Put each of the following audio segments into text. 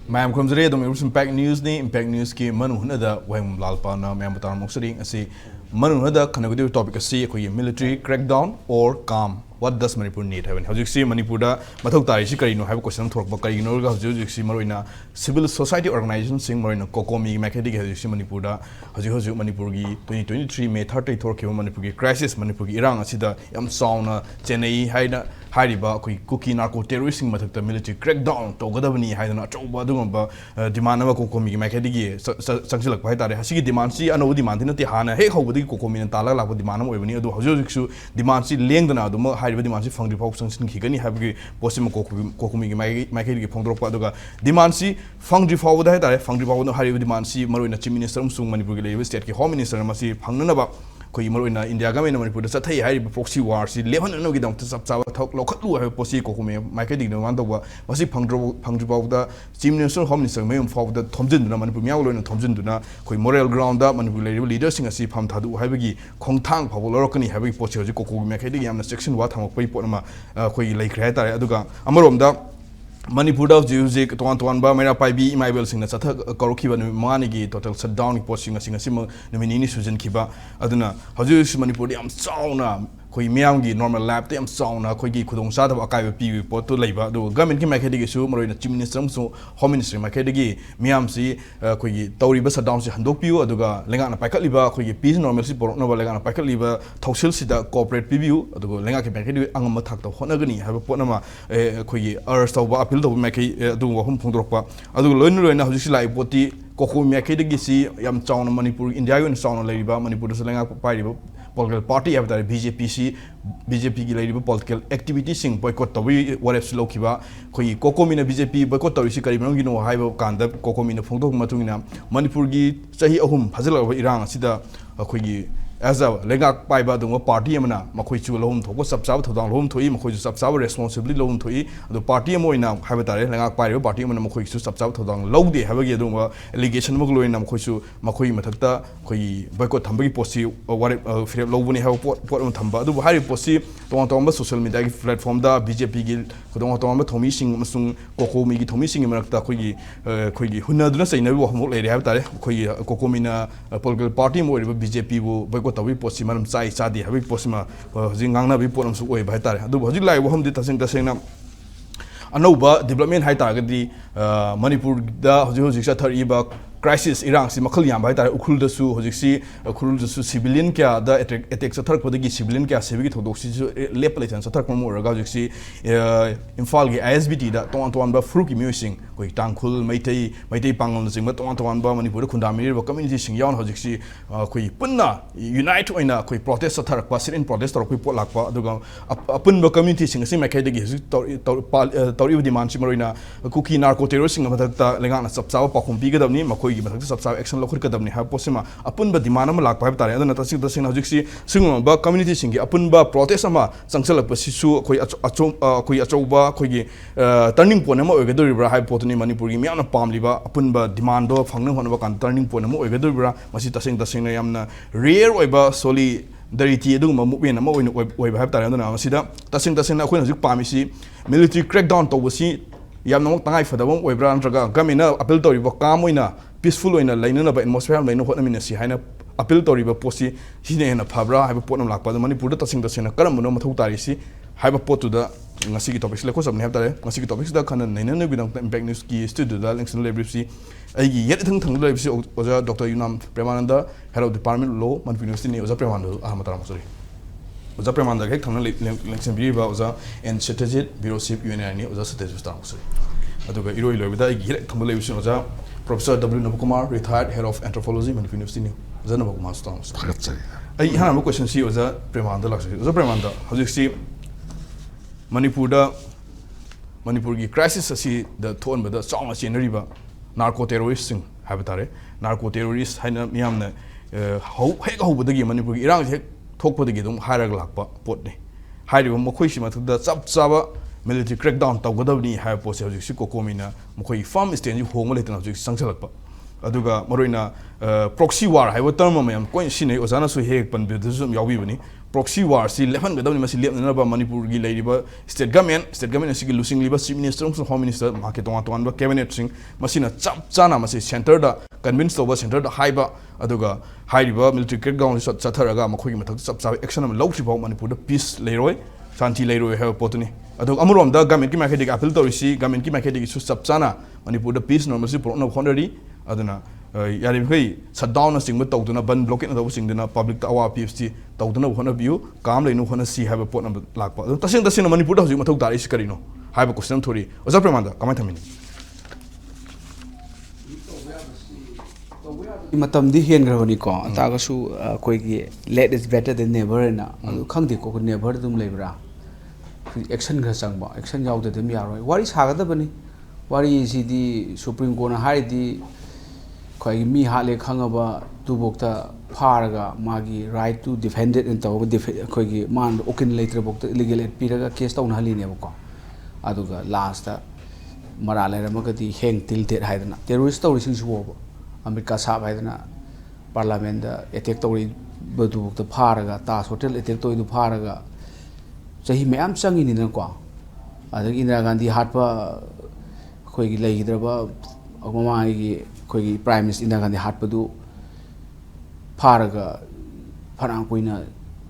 Ma'am Kumzare, the Impact News, Impact News, Manu Hunada, when Lalpana, Mamatan Moxering, say Manu Hunada, connected topic, say, military crackdown or calm. What does Manipur need? How you see Manipur, Matokta, Shikarino, have a question for Bakarino, Juxi Marina, civil society organization, sing Marina, Kokomi, Makadi, Manipura, Hazu Manipurgi, 2023, May 30, Torquay, Manipuri crisis, Manipur, Iran, Sida, Yam Sauna, Chennai, Haida. Hariba, cookie narco terrorism, the military crackdown, Togadavani, Haidana, Chobadumba, Dimana Kokomi, Makadi, Sanxilak Paitare, Hasi demansi, and no demand in the Hana, hey, how would the Kokomi and Tala, like Dimana, or even do Hazuxu, demansi, Langdana, the more high demansi, found the Pops and Higani, have Possimo Kokomi, Makadi, Pondropadoga, demansi, found the forward, I found the power, Harry demansi, Marina Chief Minister, Sung Manipur, State Home Minister, Masi, Panganaba. Koimorina India government Manipur Satai Hari proxy wars, 11 no get to Sapsa talk local have Posi Kokumi, Makadi, the one of was it Pangdro the Chief Minister Home Minister may for the Thompson, Manipur Miao and Thompson Duna, Moral ground up, Manipulative leaders in a sea Pam Tadu, Havigi, Kongtang, Pavolorokani, having Posi Koku Makadi, and the section what Ham Paypona, Koi Lake Reta, Aduga, Amarom. Manipur of Juzik, Tuan Mera Pai my will sing a Korokiba Manigi, total shut down, posting a singer similar, the Minini Susan Kiba, Aduna, how do you Manipur, sauna, Koi Miangi, normal lap, them sauna, Kogi, Kudong Sata, Akai, P. Porto Labor, the government can make a issue, Marina Chief Minister, so Home Ministry, Makadigi, Miamsi, Kogi, Tori Bessa Downs, Handopio, Aduga, Lengana Pakaliba, Kogi, Peace, normalcy, Nova Legana Pakaliba, Toxil Sita, corporate preview, Adugo, Lenga Pakadi, Angamatak, Honagani, have a Ponama, Kogi, Arstoba, Apple to make a do home Pondropa, Adu Lunu and Husila, Poti, Koku Makadigi, Yam Town, Manipur, India, and Sound Labor, Manipur, Lenga Pai. Political party after BJP lady political activities sing boycott the what if slow kiba koi kokomina BJP boycott the sikari you know high kanda kokomina phongdok matungina manipurgi sahi ahum phazala irang sida koi as a Legak Paiba, the party amana, Makoichu alone, Toko Subsab, Todang home to him, Makoichu Subsab, responsibly loan to it, the party moina, Habitat, Legak Pai, party and Makoichu Subsab, Todang, Lodi, have a Yaduma, allegation Moglo in Makoichu, Makoi Matata, Koi, Boycott Tambi Posi, or what Lobuni have put on Tamba, do Harry Posi, Tontoma social media platform, the BJP Guild, Kodoma Tomi Sing, Masung, Koko Migi Tomi Sing, Marata, Kogi, who not say never more lady have that, Koi, Kokomina, political party, more BJP will. We post him Sai Sadi, have posima, Zingana, we put them away by Tara. Do what you like, one did the same. Anova, development high target, the Manipur, the Hosika crisis, Iran, Simakalian, by Tara, Ukuldasu, Hosiksi, Ukuldasu, civilian care, the attacks attack with the civilian care, civic Hodoxi, Leplet and Satak more, Gazixi, Infalgi, ISBT, that Tontuan, Fruki musing, with Tankul, Maite Pangon, Zimba, Tontuan, Manipur, Kundamir, community sing Yan Hosiksi, Kui Puna, unite in a quick protest attack, Passirin protest or Quipo Lakpa, Duga, upon the community sing, Simakadi, Tori Dimanchi Marina, Cookie narco terrorism, Legana Subsaba, Pacumpiga, Mako, Subsab action local Kadamni, have Posima, upon the Dimanam Lak Pipta, and the Sing Singba community singing, upon ba protestama, Sangsela Pasisu, Kuyachoba, Kuyi, turning Ponemo, Gaduribra, High Potani, Manipuri, Miana Palmliba, upon ba demando, Fangan, and turning Ponemo, Gaduribra, Masita Sing the Sinayamna, rare Weba, Soli. Dariti do moving a more way have time on Sida, Tassin Tassin, Pamisi, military crackdown to Wasi, Yam no for the one way brand Gamina, appeal to Vocamoina, peaceful in a lane of atmosphere, may know what I mean, Sihana, appeal to River Posi, Hine and a Pabra, have a pot of Lapa, the money put Tassin the Sina, Karamono Tarisi, have a pot to the Nasiki topics, like some have the Nasiki topics that can name without impact news key, studio, the links in the library. Yet Dr. Yunam Premananda, Head of Department of Law, Manipur University, was a Premando, Ahmataramsuri. Was a Premanda, links in Biba, was and Strategy, Bureau Ship UNI, was a strategic staff. I took a hero with a combination was a Professor W. Nabukumar, retired Head of Anthropology, Manipur University, Zanabukumar Stones. I have a question. She was a Premanda, was a Premanda. How do you see Manipur crisis? I see the tone with the song in the river. Narco terrorists habitat, narco terrorists, Miamna, how would the game Manipur Iran talk with the Gidum, Haraglakpa, Potney. Hiding Mokoishima to the Saba military crackdown, Tagodavni, have posted Siko Komina, Mokoi farm is changing home later of Sansalapa. aduga maroina proxy war haiba term mayam coin sine ozana su hek pan bidusum yawibani proxy war si lehan gadawni masi lepna ba Manipur gi leiriba state government asigi losing liba chief minister home minister market ton ba cabinet sing masina chap chana masi center da convince toba center da haiba aduga haiba military crackdown shot chatharaga makhoi gi mathak chap chap action am lawsi ba Manipur da peace leiroi shanti leiroi ha potuni adug amurom da government ki market appeal to risi government ki market su chap chana Manipur da peace normal si pro no khonari aduna yari bhai shutdown na singba tawduna ban blockade na daw singduna public awa PFC tawduna hona view kam leinu hona si have pot na lakpa tasing tasing Manipur da hoji mathau tari is karino have question thori oja pramanda kamai thamini matam di hen gravani ko ta ga su koi gi let is better than never na adu khangdi ko never dum lebra action gra changba action yaw de dem yaroi wari saga da bani wari si di supreme court na hari di koi mi hale khangaba tu bokta pharaga magi right to defend it and taw koi gi man okin later bokta illegal at piraga case taw na hali ne ko aduga last ta marale ramaga di heng til det haidana terrorist taw sing su America sab haidana parliament da attack taw badu bokta pharaga ta hotel attack taw du pharaga sahi mayam changi ni na ko adag Indira Gandhi hatpa koi gi lei gidraba agoma gi koi prime minister Indira Gandhi hatpadu pharaga pharang koina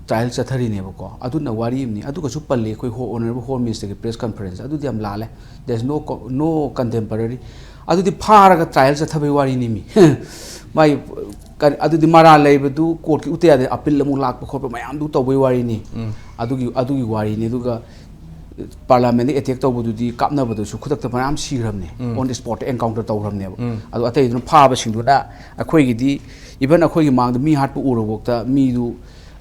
trial chathari ne ko aduna wari ni adu ka su palle koi honorable home minister press conference adu diam lale there is no contemporary adu di pharaga trial chathabai wari ni mi mai adu di mara leibedu court ki utia de appeal mu lak khop mayam du tawbai wari ni adu gi wari ni duga parliament attack tawbudu di kapna badu su khudak ta mayam siramne on the spot encounter tawramne adu atai dun phaba singdu da akhoi gi di even akhoi gi mang mi hat pu urobokta mi du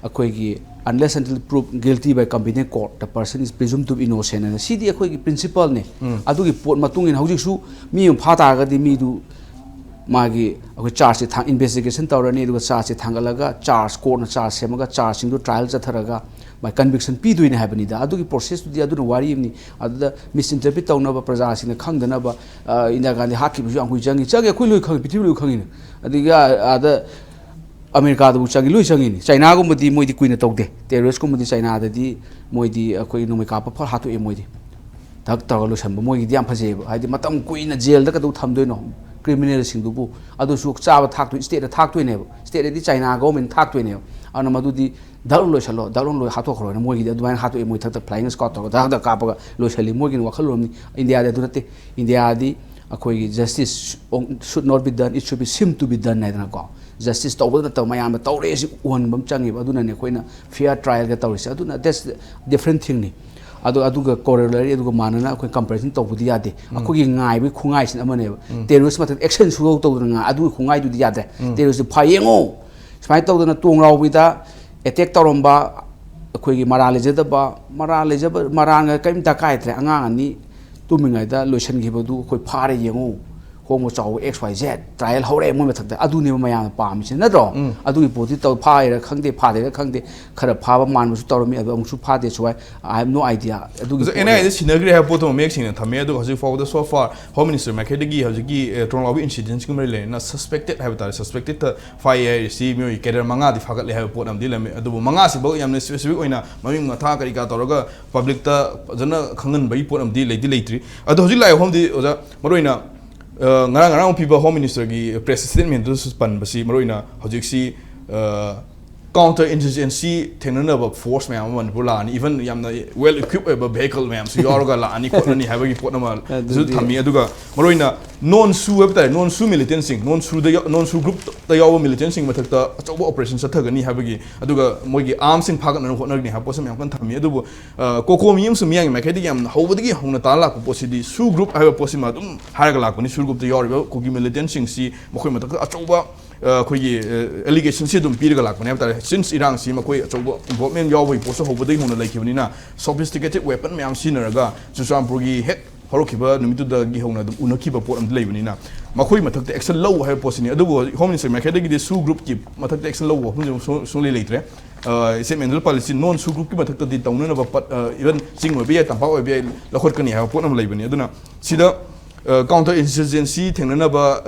akhoi gi unless until proved guilty by competent court the person is presumed to be innocent and cd akhoi gi principle ne adu gi pot matung in hauji su mi phata ga di mi du magi akhoi charge thang investigation tawrani du charge thangalaga charge court na charge semaga charge sing du trial chatharaga by conviction pi duine habani da adu gi process du di adu wari ni adu da misinterpret tawna ba praja sing khangdana ba Indira Gandhi hakki bu angui jangi chage khoi loi khang pitri loi khangin adiga ada America da bu chagi loi changi ni China go mudi moi di kuina tawde terrorist ko mudi China da di moi di akhoi nomai ka pa phar hatu e moi di dak taw lo samba moi gi diam phaje ba haidi matam kuina jail da ka du tham doi no criminal sing du bu adu su cha ba thak tu state da thak tu ne state di China government thak tu ne ana madu di dalon lo chalo dalon lo hatu khro ne moi gi da duan hatu e moi thak ta flying squad to da ka pa lo chali moi gi wakhal rom ni India da du nate India di akhoi justice should not be done, it should be seem to be done na ko justice tawbal ta mayam tawre si on bam changi aduna ne khoina fair trial ga tawri sa aduna that's different thing ni adu ga corollary adu ga manana khoi comparison tawbudi yade akhoi ngai bi khungai sin amane terrorist mat action su taw nga adu khungai du yade terrorist phayengo smai tawdana tongraw bi da attack tawromba akhoi gi maraleje da ba maranga kaim ta kai tre anga ani tumingai da lotion gi bodu khoi phare yengo homo chaw xyz trial hore mo mathak da adu ne mayam pam sin na do adu gi poti taw phai ra khangde phade ra khangde khara phaba man su tawrami adu amsu phade chwai I have no idea adu gi ena is sinagri ha poto mek sin thame adu hoji for the so far home minister makedegi hoji gi tronlawi incident kumar le na suspected have ta suspected fire si mi keder manga di phagat le have pot am dilame adu manga si bo yamne specific oina maming matha kari ka tawraga public ta jana khangan bai pot am di leitri adu hoji lai home di oja maroina ngarang people home minister gi press statement to suspend basi maroina hojik si counter-insurgency tenanaba force mayam Manipur la ani even yamna well equipped vehicle mayam su yorga la ani khotani habagi potnama zu thami aduga maroina non su webta non su militant sing non su group ta yaw militant sing mathakta achoba operation sathagani habagi aduga moigi arms sing phagat na khotnagni ha posam yam kan thami adubu kokomiyum su miyang makhedi yam hobadigi hongna tala ko posidi su group ha posima dum haraga lakoni su group ta yorba kogi militant sing si mokhoi mathakta achoba khoi allegation si dum piraga lakone abta since irang si makoi achobo involvement yawoi poso hobadai hona laikibani na sophisticated weapon mayam sinaraga Chusampurgi hek horokiba numitu da gi hona dum unakiba pot am leibani na makoi mathakte action low ha posini adubo home minister makhedagi de su group ki mathakte action low so le leitre semental policy non su group ki mathakta di tauna na ba even singwa be tampa o be lakhot kani ha pot am leibani aduna sida counter-insurgency thengnaba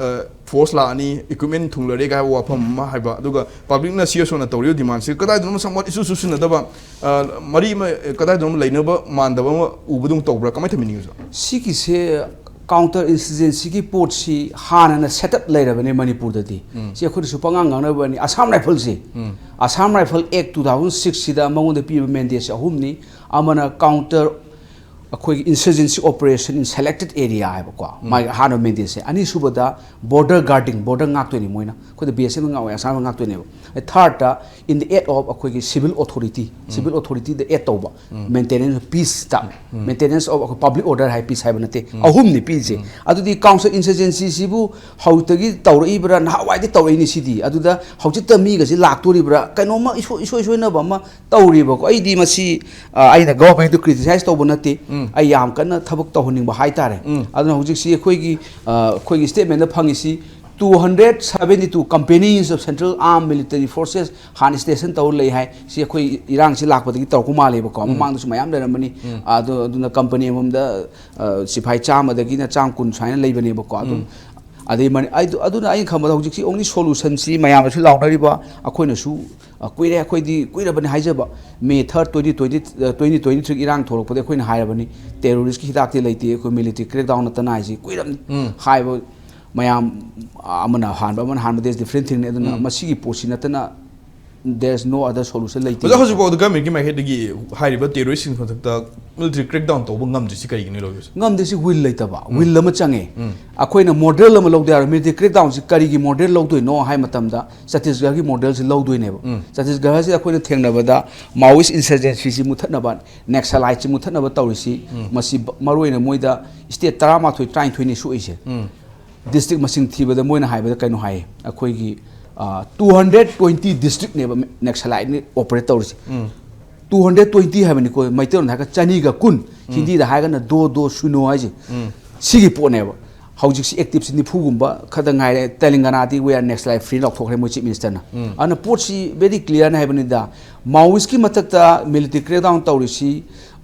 force laani equipment thunglare ga wafam ma haiba aduga public na CSO na tawriyo demand se kadai dum somewhat isu susun daba mari ma kadai dum lainaba mandaba ubudung tawbra kamai thami news siki se counter-insurgency ki port si hana na setup lairabane Manipur dadi si akhoi su pangang ngana bani Assam Rifle si Assam Rifle Act 2006 sida mangonda pi mandate se ahumni amana counter akhoi insurgency operation in selected area haiba ko mai hana mandate se ani subada border guarding border ngak to ni moina khoi da BSF ngak wa Assam ngak to ne third ta in the aid of akhoi civil authority the aid tawba maintenance of peace ta maintenance of public order hai peace hai banate ahum ni pi je adu di counter insurgency sibu hautagi tawri bra na wai di tawri ni sidi adu da hauchit ta mi ga si lak to ri bra kaino ma iso na ba ma tawri ba ko ai di masi ai na government to criticize to bonate ai yam kana thabak to honing ba hai tare adu hojik si khoi gi statement da phangi si 272 companies of Central Armed Military Forces Han Station tau lei hai si khoi irang si lak patagi tau ku ma le ba ko mang du mayam da mani adu na company mom da sipai cham adagi na cham kun saina lei bani ba ko adu adai mani adu na ai kham da hojik si only solution si mayam su law na ri ba akhoi na su kuire akhoi di kuire bani hai ja ba May 3rd 2023 irang thorok pade khoi na hai bani terrorist ki hidak ti leiti khoi military crackdown na tanai si kuiram hai ba mayam amana hanba man hanba there's different thing aduna masigi posi natana there's no other solution like but hoju the government ki mai hedigi haiba terrorist sin thakta military crackdown to ngam ji kai ni lo ngam de si will laita ba will lama change akoina model lama log dar military crackdown si kari gi model log doi no hai matam da Chhattisgarh gi model si log doi ne ba Chhattisgarh si akoina thengna ba da Maoist insurgency si muthatna ba Naxalite si muthatna ba tawrisi masi maroina moida state 13 23 ni su ise district masing thibada moina haibada kaino hai akhoi gi 220 district ne Naxalite ni operate tawrisi 220 habani ko maitel na ka chani ga kun hindi da haga na do suno haji sigi po ne ba hojik si active si ni phugumba khada ngai Telangana ti we are Naxalite free lok thokre mo chief minister na ana port si very clear na habani da Maoist ki matakta military crackdown tawrisi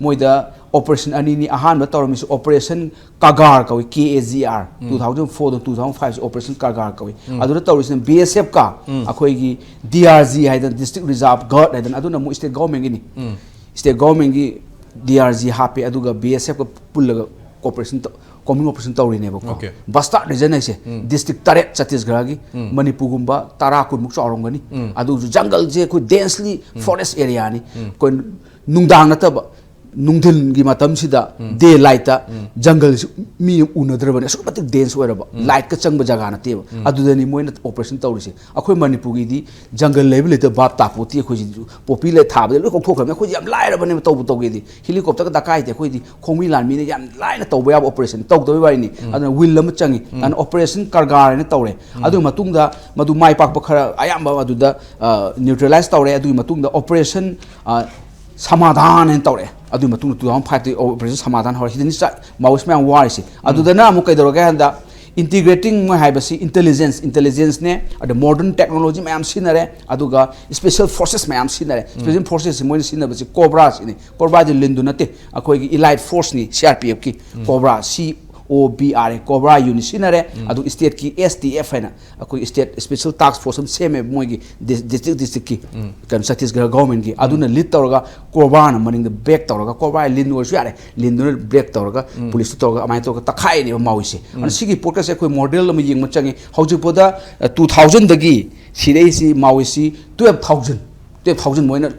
moida operation ani ni ahan ba tawrami operation kagar kawi KAGR 2004 to 2005 operation kagar kawi aduna tawrisi BSF ka akhoi gi DRG haidan district reserve guard haidan aduna mo state government gi ni state government gi DRG happy aduga BSF ka pullaga operation common operation tawri ne ba ko basta region ai se district tare Chhattisgarh gi Manipur gumba tara kun muk chawrongani adu jungle je ko densely forest area ni ko nungdang na ta ba nungthil gi matam sida daylight jungle mi unadrabane so batik dense oiraba light ka changba jaga na te adudani moina operation tawrisi akhoi Manipur gi di jungle level le bab ta poti khoi popile thabde lo kokthokram khoi yam lairabane tawgi di helicopter ka dakai te khoi di khomi lan mi ne yam laina tawba ya operation tawdoi wai ni aduna will lam changi an operation kargar ne tawre adu matungda madu mai pak khara ayamba aduda neutralize tawre adu matungda operation Samadhan and Tore. Adu matu 2005 operation Samadhan hor hidden Maoist man warisi. Adu dana mu kaidoroganda integrating my hibasi intelligence ne the modern technology mayam sinare aduga special forces mayam sinare special forces mo sinabasi cobra sini cobra de lindu nate akoi elite force ni CRPF ki cobra COBRA cobra unit sinare adu state ki STF haina akoi state special task force same moigi district ki kan Chhattisgarh government ki aduna lead tawraga cobra na maning the back tawraga cobra lin or yare lin no break tawraga police tawraga amai to takhai ni mawisi an sigi podcast ekoi model ma yeng ma changi hauju poda 2000 dagi sirei si mawisi 12000 moina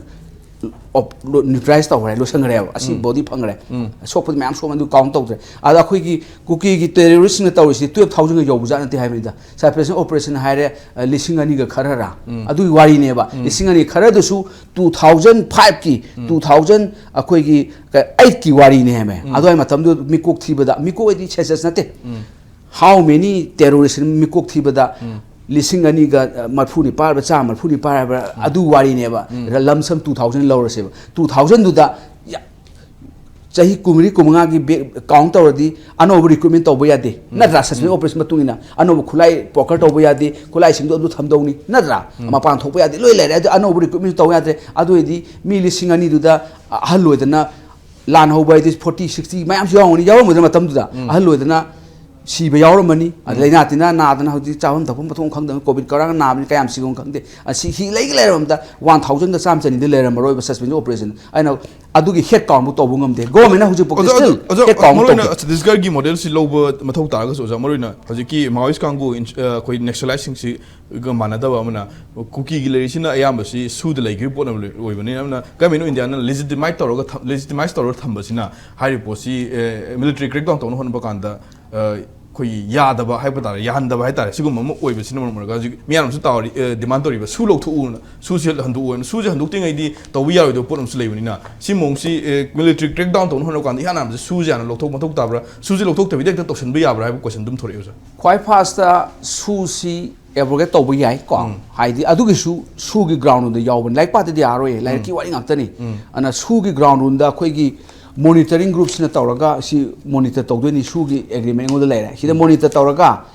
of neutralize tawre lo sangre asi body phangre sopod mayam so mandu count tawre ada khoi gi cookie gi terrorist na tawrisi 12000 ga yobuja na te hai mida suppression operation haire lising ani ga kharara adu wari ne ba lising ani khara du su 2005 ki 2000 akhoi gi 8 ki wari ne me adu ai matam du mikok thibada mikok edi chesses na te how many terrorists mikok thibada lising ani ga marfuni par ba cha marfuni par ba adu wari ne ba lamsam 2000 lawra se 2000 du da chahi kumri kumanga gi count tawdi anob recruitment tawba yade nadra suspect operation matungina anob khulai poker tawba yade khulai sing du thamdawni nadra mapan thokpa yade loi lere adu anob recruitment tawba yade adu edi mi lising ani du da halloidana lan hoba edi 40 60 mayam yawni yawm matam du da halloidana siba yawramani leina tina nadana hauti chawam thapum pathum khangdang covid karang nabni kayam sigong khangde asi hi lei leramda 1000 ka cham chani de leramroi ba suspension operation aina adugi head count bu tobu ngamde government na huji pok still head count to this guy gi model si lobo mathau tar ga so jamarina hojiki maoist kangu koi nationalizing si ga manada ba amna cookie gi leri sina ayam si sud lai gi pot na oibani amna government india na legitimize toro thamba sina hari posi military crackdown to hon ba kanda koi yadaba haibata yahandaba haitare sigum mama oibe sinama marga miyanam su tawri demand tori ba su lok thu un su se handu un su je handu tingai di tawi yawi do porum su leibani na si mongsi military crackdown to hono kan yanam su je na lok thok mathok tabra su je lok thok tabi dek to sion ba yabra haibu question dum thori usa quite fast su si abrogate to ba yai ko haidi adugi su gi ground da yawban like pa de aroi like ki wari ngakta ni ana su gi ground da khoi gi monitoring groups na tawraga si monitor tawdoni su gi agreement ngol leira si da monitor tawraga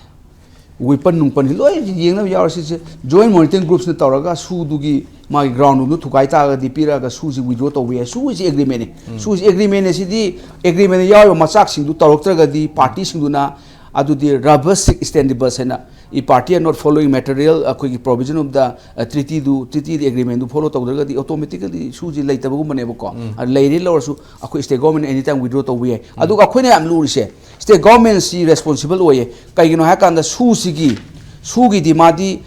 weapon nungpan loi yengna yawar si joint monitoring groups na tawraga su du gi ma ground nu thukai ta ga di pira ga su ji withdraw tawwe su ji agreement su ji agreement si di agreement yaw machak sing du tawraktra ga di party sing du na adu di rubber extendable sena I party are not following material provision of the treaty agreement do follow tawdaga di automatically suji later bu mane ko lairi lor su akoi state government anytime withdraw to we adu ka khoine am luri se state government si responsible oye kaigino ha kan da su gi di madi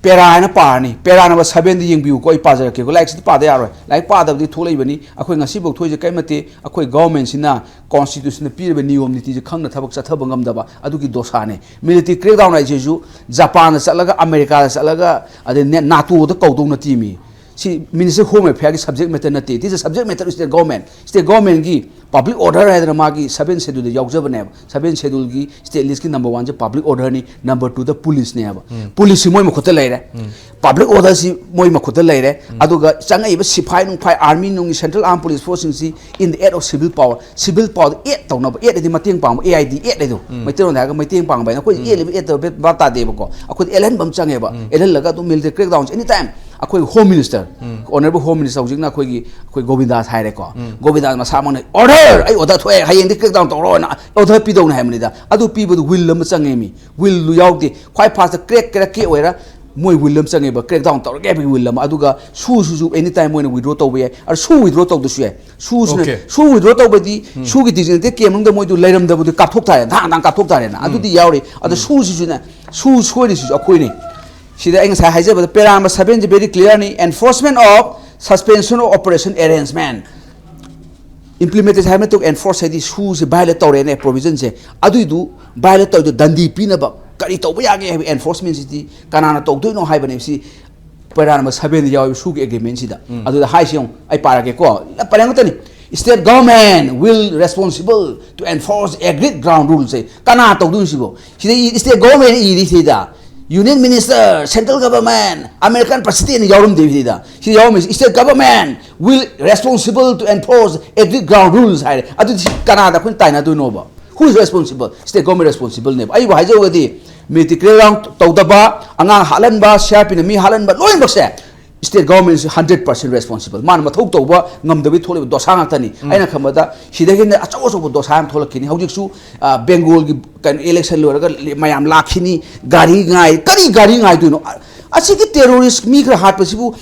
perana parni perana ba 7 di yengbiu ko ipajar ke ko like sit pa da yaro like pa da di tholai bani akoi ngasi bok thoi je kai mate akoi government sina constitution pir be niyom niti je khangna thabak cha thabang ngam da ba adu ki dosa ne military crackdown ai jeju japan chalaga america chalaga ade nato da kaudong na ti mi si minister home affairs subject matter na ti this subject matter is the government gi public order hai na ma gi 7 schedule yaujab ne 7 schedule gi state list ki number 1 je public order ni number 2 the police ne ba police moi makhote lai re public order si moi makhote lai re aduga changai ba sipai nung phai army nung central armed police force si in the aid of civil power 8 taw na 8 di mateng pang aid 8 do mai te na ga mai teng pang ba na ko 8 ba ta de ba ko akoi elen bam changai ba elen laga to military crackdown anytime akoi home minister honorable home minister hojik na akoi govindas hai re ko govindas ma samang order ai order thoe hayeng di crackdown to ro na order pi do na hamni da adu pi bu will lam changai mi will lu yaw di khwai fast crack ke oira moi will lam changai ba crackdown to ge bi will lam aduga su anytime moi withdraw to we ar su withdraw to du su su withdraw to ba di su gi di te kem nung da moi du lairam da bu di kap thok ta dang kap thok ta na adu di yaw re adu su na su ri su akoi ni sida ang sa haje ba perama 7 je very clear ni enforcement of suspension of operation arrangement implemented hai to enforce di su se violate tore ne provision se adu du violate to dandi pina ba kari to ba ya ge enforcement si kanana to do no hai ba ne si perama 7 yaw su ge agreement si da adu da hai siong ai para ge ko parang ta ni state government will responsible to enforce agreed ground rules se kana to du si bo si state government I di si da Union Minister, Central Government, American President, Yawrum David. He state government will responsible to enforce agreed ground rules. Adu Canada kun taina do no ba. Who is responsible? State government responsible ne. Ai ba haje wadi military crackdown tawdaba angang halan ba sharp in mi halan ba loin ba se. State government is 100% responsible. Man mathok tawba ngamdabi thole dosa ngakta ni. Aina khamada sidagi ne achaw dosa am tholakini hawjik su Bengal gi kan election loraga mayam lakhini gari ngai du no asi ki terrorist mi gra hat pasibu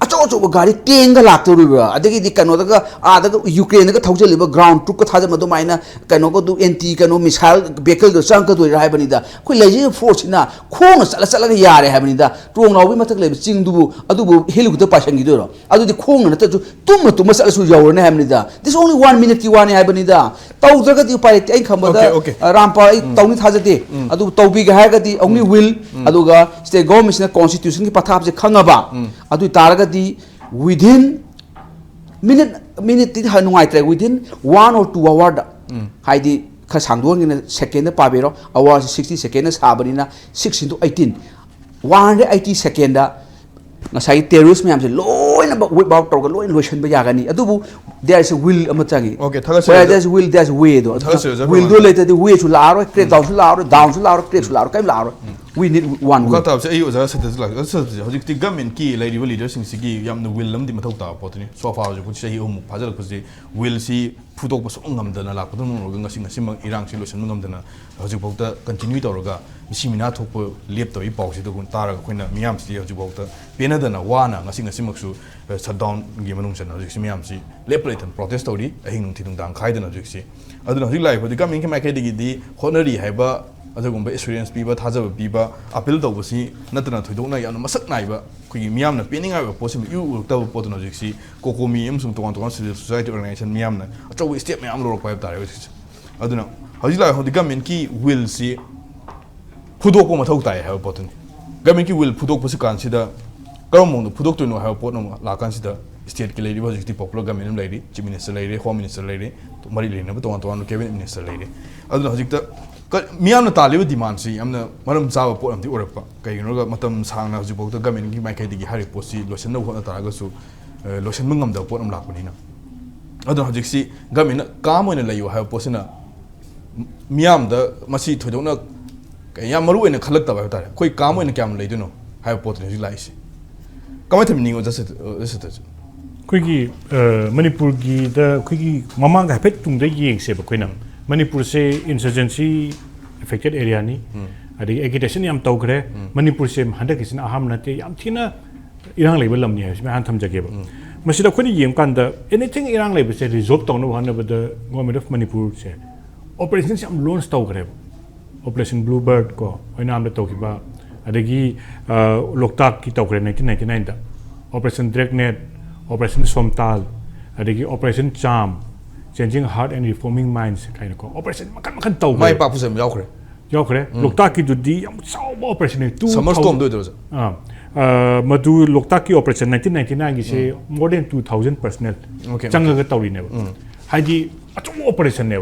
achaw gari tenga lakto ru adagi di kano daga adaga Ukraine ga thawjali ba ground truk ka thaja madu maina kano go du anti kano missile vehicle do chang ka do rai bani da khoi leji force na khong chala ga yare ha bani da tong naw bi matak le ching du adubu helu ta pasang gi do ro adu di khong na ta ju tum sala su yaw na ha bani da this only 1 minute ki wani ha bani da taw daga di pai ai khamba da rampa ai taw ni thaja de adu taw bi ga ha ga di only will aduga state government na constitution ki pathap je khangaba adu taraga di within minute ti hanungai tre within 1 or 2 hour da haidi kha sangdong ni second pa bero hour 60 second sabani na 6 into 18 180 second da ngasai terrorist me amse loin about to loin lotion ba yaga ni adubu there is a will amachangi okay thagase where there is will there's way do will do later the way to laro crack down to laro crack to laro kai laro we need one will. Kata se ayo za sete la sete hojik ti government ki lai river leaders sing sigi yamna will lam di mathau ta potni so far ju puchi hi um phajal puchi will si phutok pas ngam dana la pudum ro ga sing sim irang si lotion ngam dana hojik bokta continue to roga misimina thok po lep to i pau si to kun tar ga khoina miyam si hojik bokta pena dana wana ngasing sim su shutdown gi manung chan hojik si miyam si lep plate protest to ri ahing nung thidung dang khai dana hojik si aduna hojik lai hojik government ki mai khai di honori haiba अदुगुंबा experience पीबा थाजब पीबा अपील तौबसी नतना थोइदोकना याना मसक नाइबा खुगी मियामना पेनिंगा पोसिम यु उक्तब पोतनो जिक्सी कोकोमी एमसुम तोंग तोंग सिविल सोसाइटी ऑर्गेनाइजेशन मियामना अचौ स्टेप मियाम लोरक पाइब तारे अदुना हजिला होदि गवर्नमेंट की विल सी फुदोको मथौ ताय है पोतन गवर्नमेंट की विल फुदोक पसि कानसिदा करमोंदो फुदोक तोइनो है पोतनो लाकानसिदा स्टेट के लेडी हजिक्ति popular government lady chief minister lady home minister lady तो मरि लेना तोंग तोंग कैबिनेट मिनिस्टर लेडी अदुना हजिक्ता मियामना तालिब डिमांड से यमना मरम चाव पोट अमति ओरपा कइनोगा मतम सांगना हजिबोक द गवर्नमेंट की माइकाइदि हारि पोसी लोशन न होना तारागसु लोशन मंगम द पोट अम लाकनिना अदो हजिक्सी गवर्नमेंट काम ओइना लयो हाय पोसिना मियाम द मसी थोदोना या मरु ओइना खलक तबा तारे कोई काम ओइना क्याम लैदुनो हाय पोट हजि लाइसी कमाय थमिनिगो जसे कोइगी मणिपुर की द कोइगी ममांग हाफेट तुंग द येंगसे बकोइना मणिपुर से इंसर्जेंसी इफेक्टेड एरिया नी अदि एगिटेशन याम तौग्रे मणिपुर से हंडक किसिन अहम नते याम थिना इरांग लेबल लमनी है इसमें हान थमजगेब मसिदा खोनि येम कांदा एनीथिंग इरांग लेबल से रिजॉल्व तौनो हनब द गवर्नमेंट ऑफ मणिपुर से ऑपरेशन से हम लॉन्च तौग्रे ऑपरेशन ब्लूबर्ड को ओइनाम द तौकिबा अदगी लोकताक की तौग्रे 1999 दा ऑपरेशन ड्रैगनेट ऑपरेशन सोमताल अदगी ऑपरेशन चाम changing heart and reforming minds kind of operation makan tau mai pa pusem yaukre lokta ki dudi yam chau operation tu summer storm do madu lokta ki operation 1999 gi se more than 2000 personnel changa ga tawri ne haji achu operation ne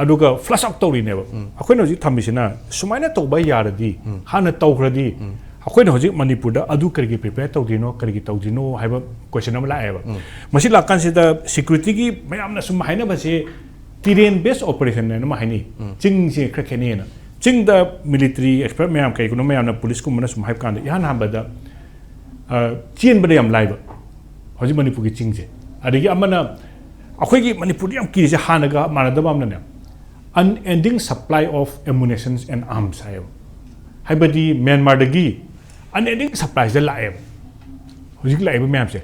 aduga flush out tawri ne akoina ji thamisina sumaina tawba yaradi hana tawgradi अखोइन हजिक मणिपुर अदु करगी prepare तौदिनो करगी तौदिनो हाइबा question अम लाएबा मसि लाकान सिदा security की मयामना सुम हाइना बसे terrain base operation ने नमा हाइनी चिंग से खखेने ना चिंग द मिलिटरी एक्सपर्ट मयाम कई कुनो मयामना पुलिस को मनस हाइब कान यान हाबदा चीन बदे यम लाइबा हजि मणिपुर की चिंग से अदगी अमना अखोइगी मणिपुर यम की से हानगा मानदबा अमना ने unending supply of ammunitions and arms हाइबदी म्यांमार दगी अनएंडिंग सप्लाई से लाए हजिक लाइब मैम से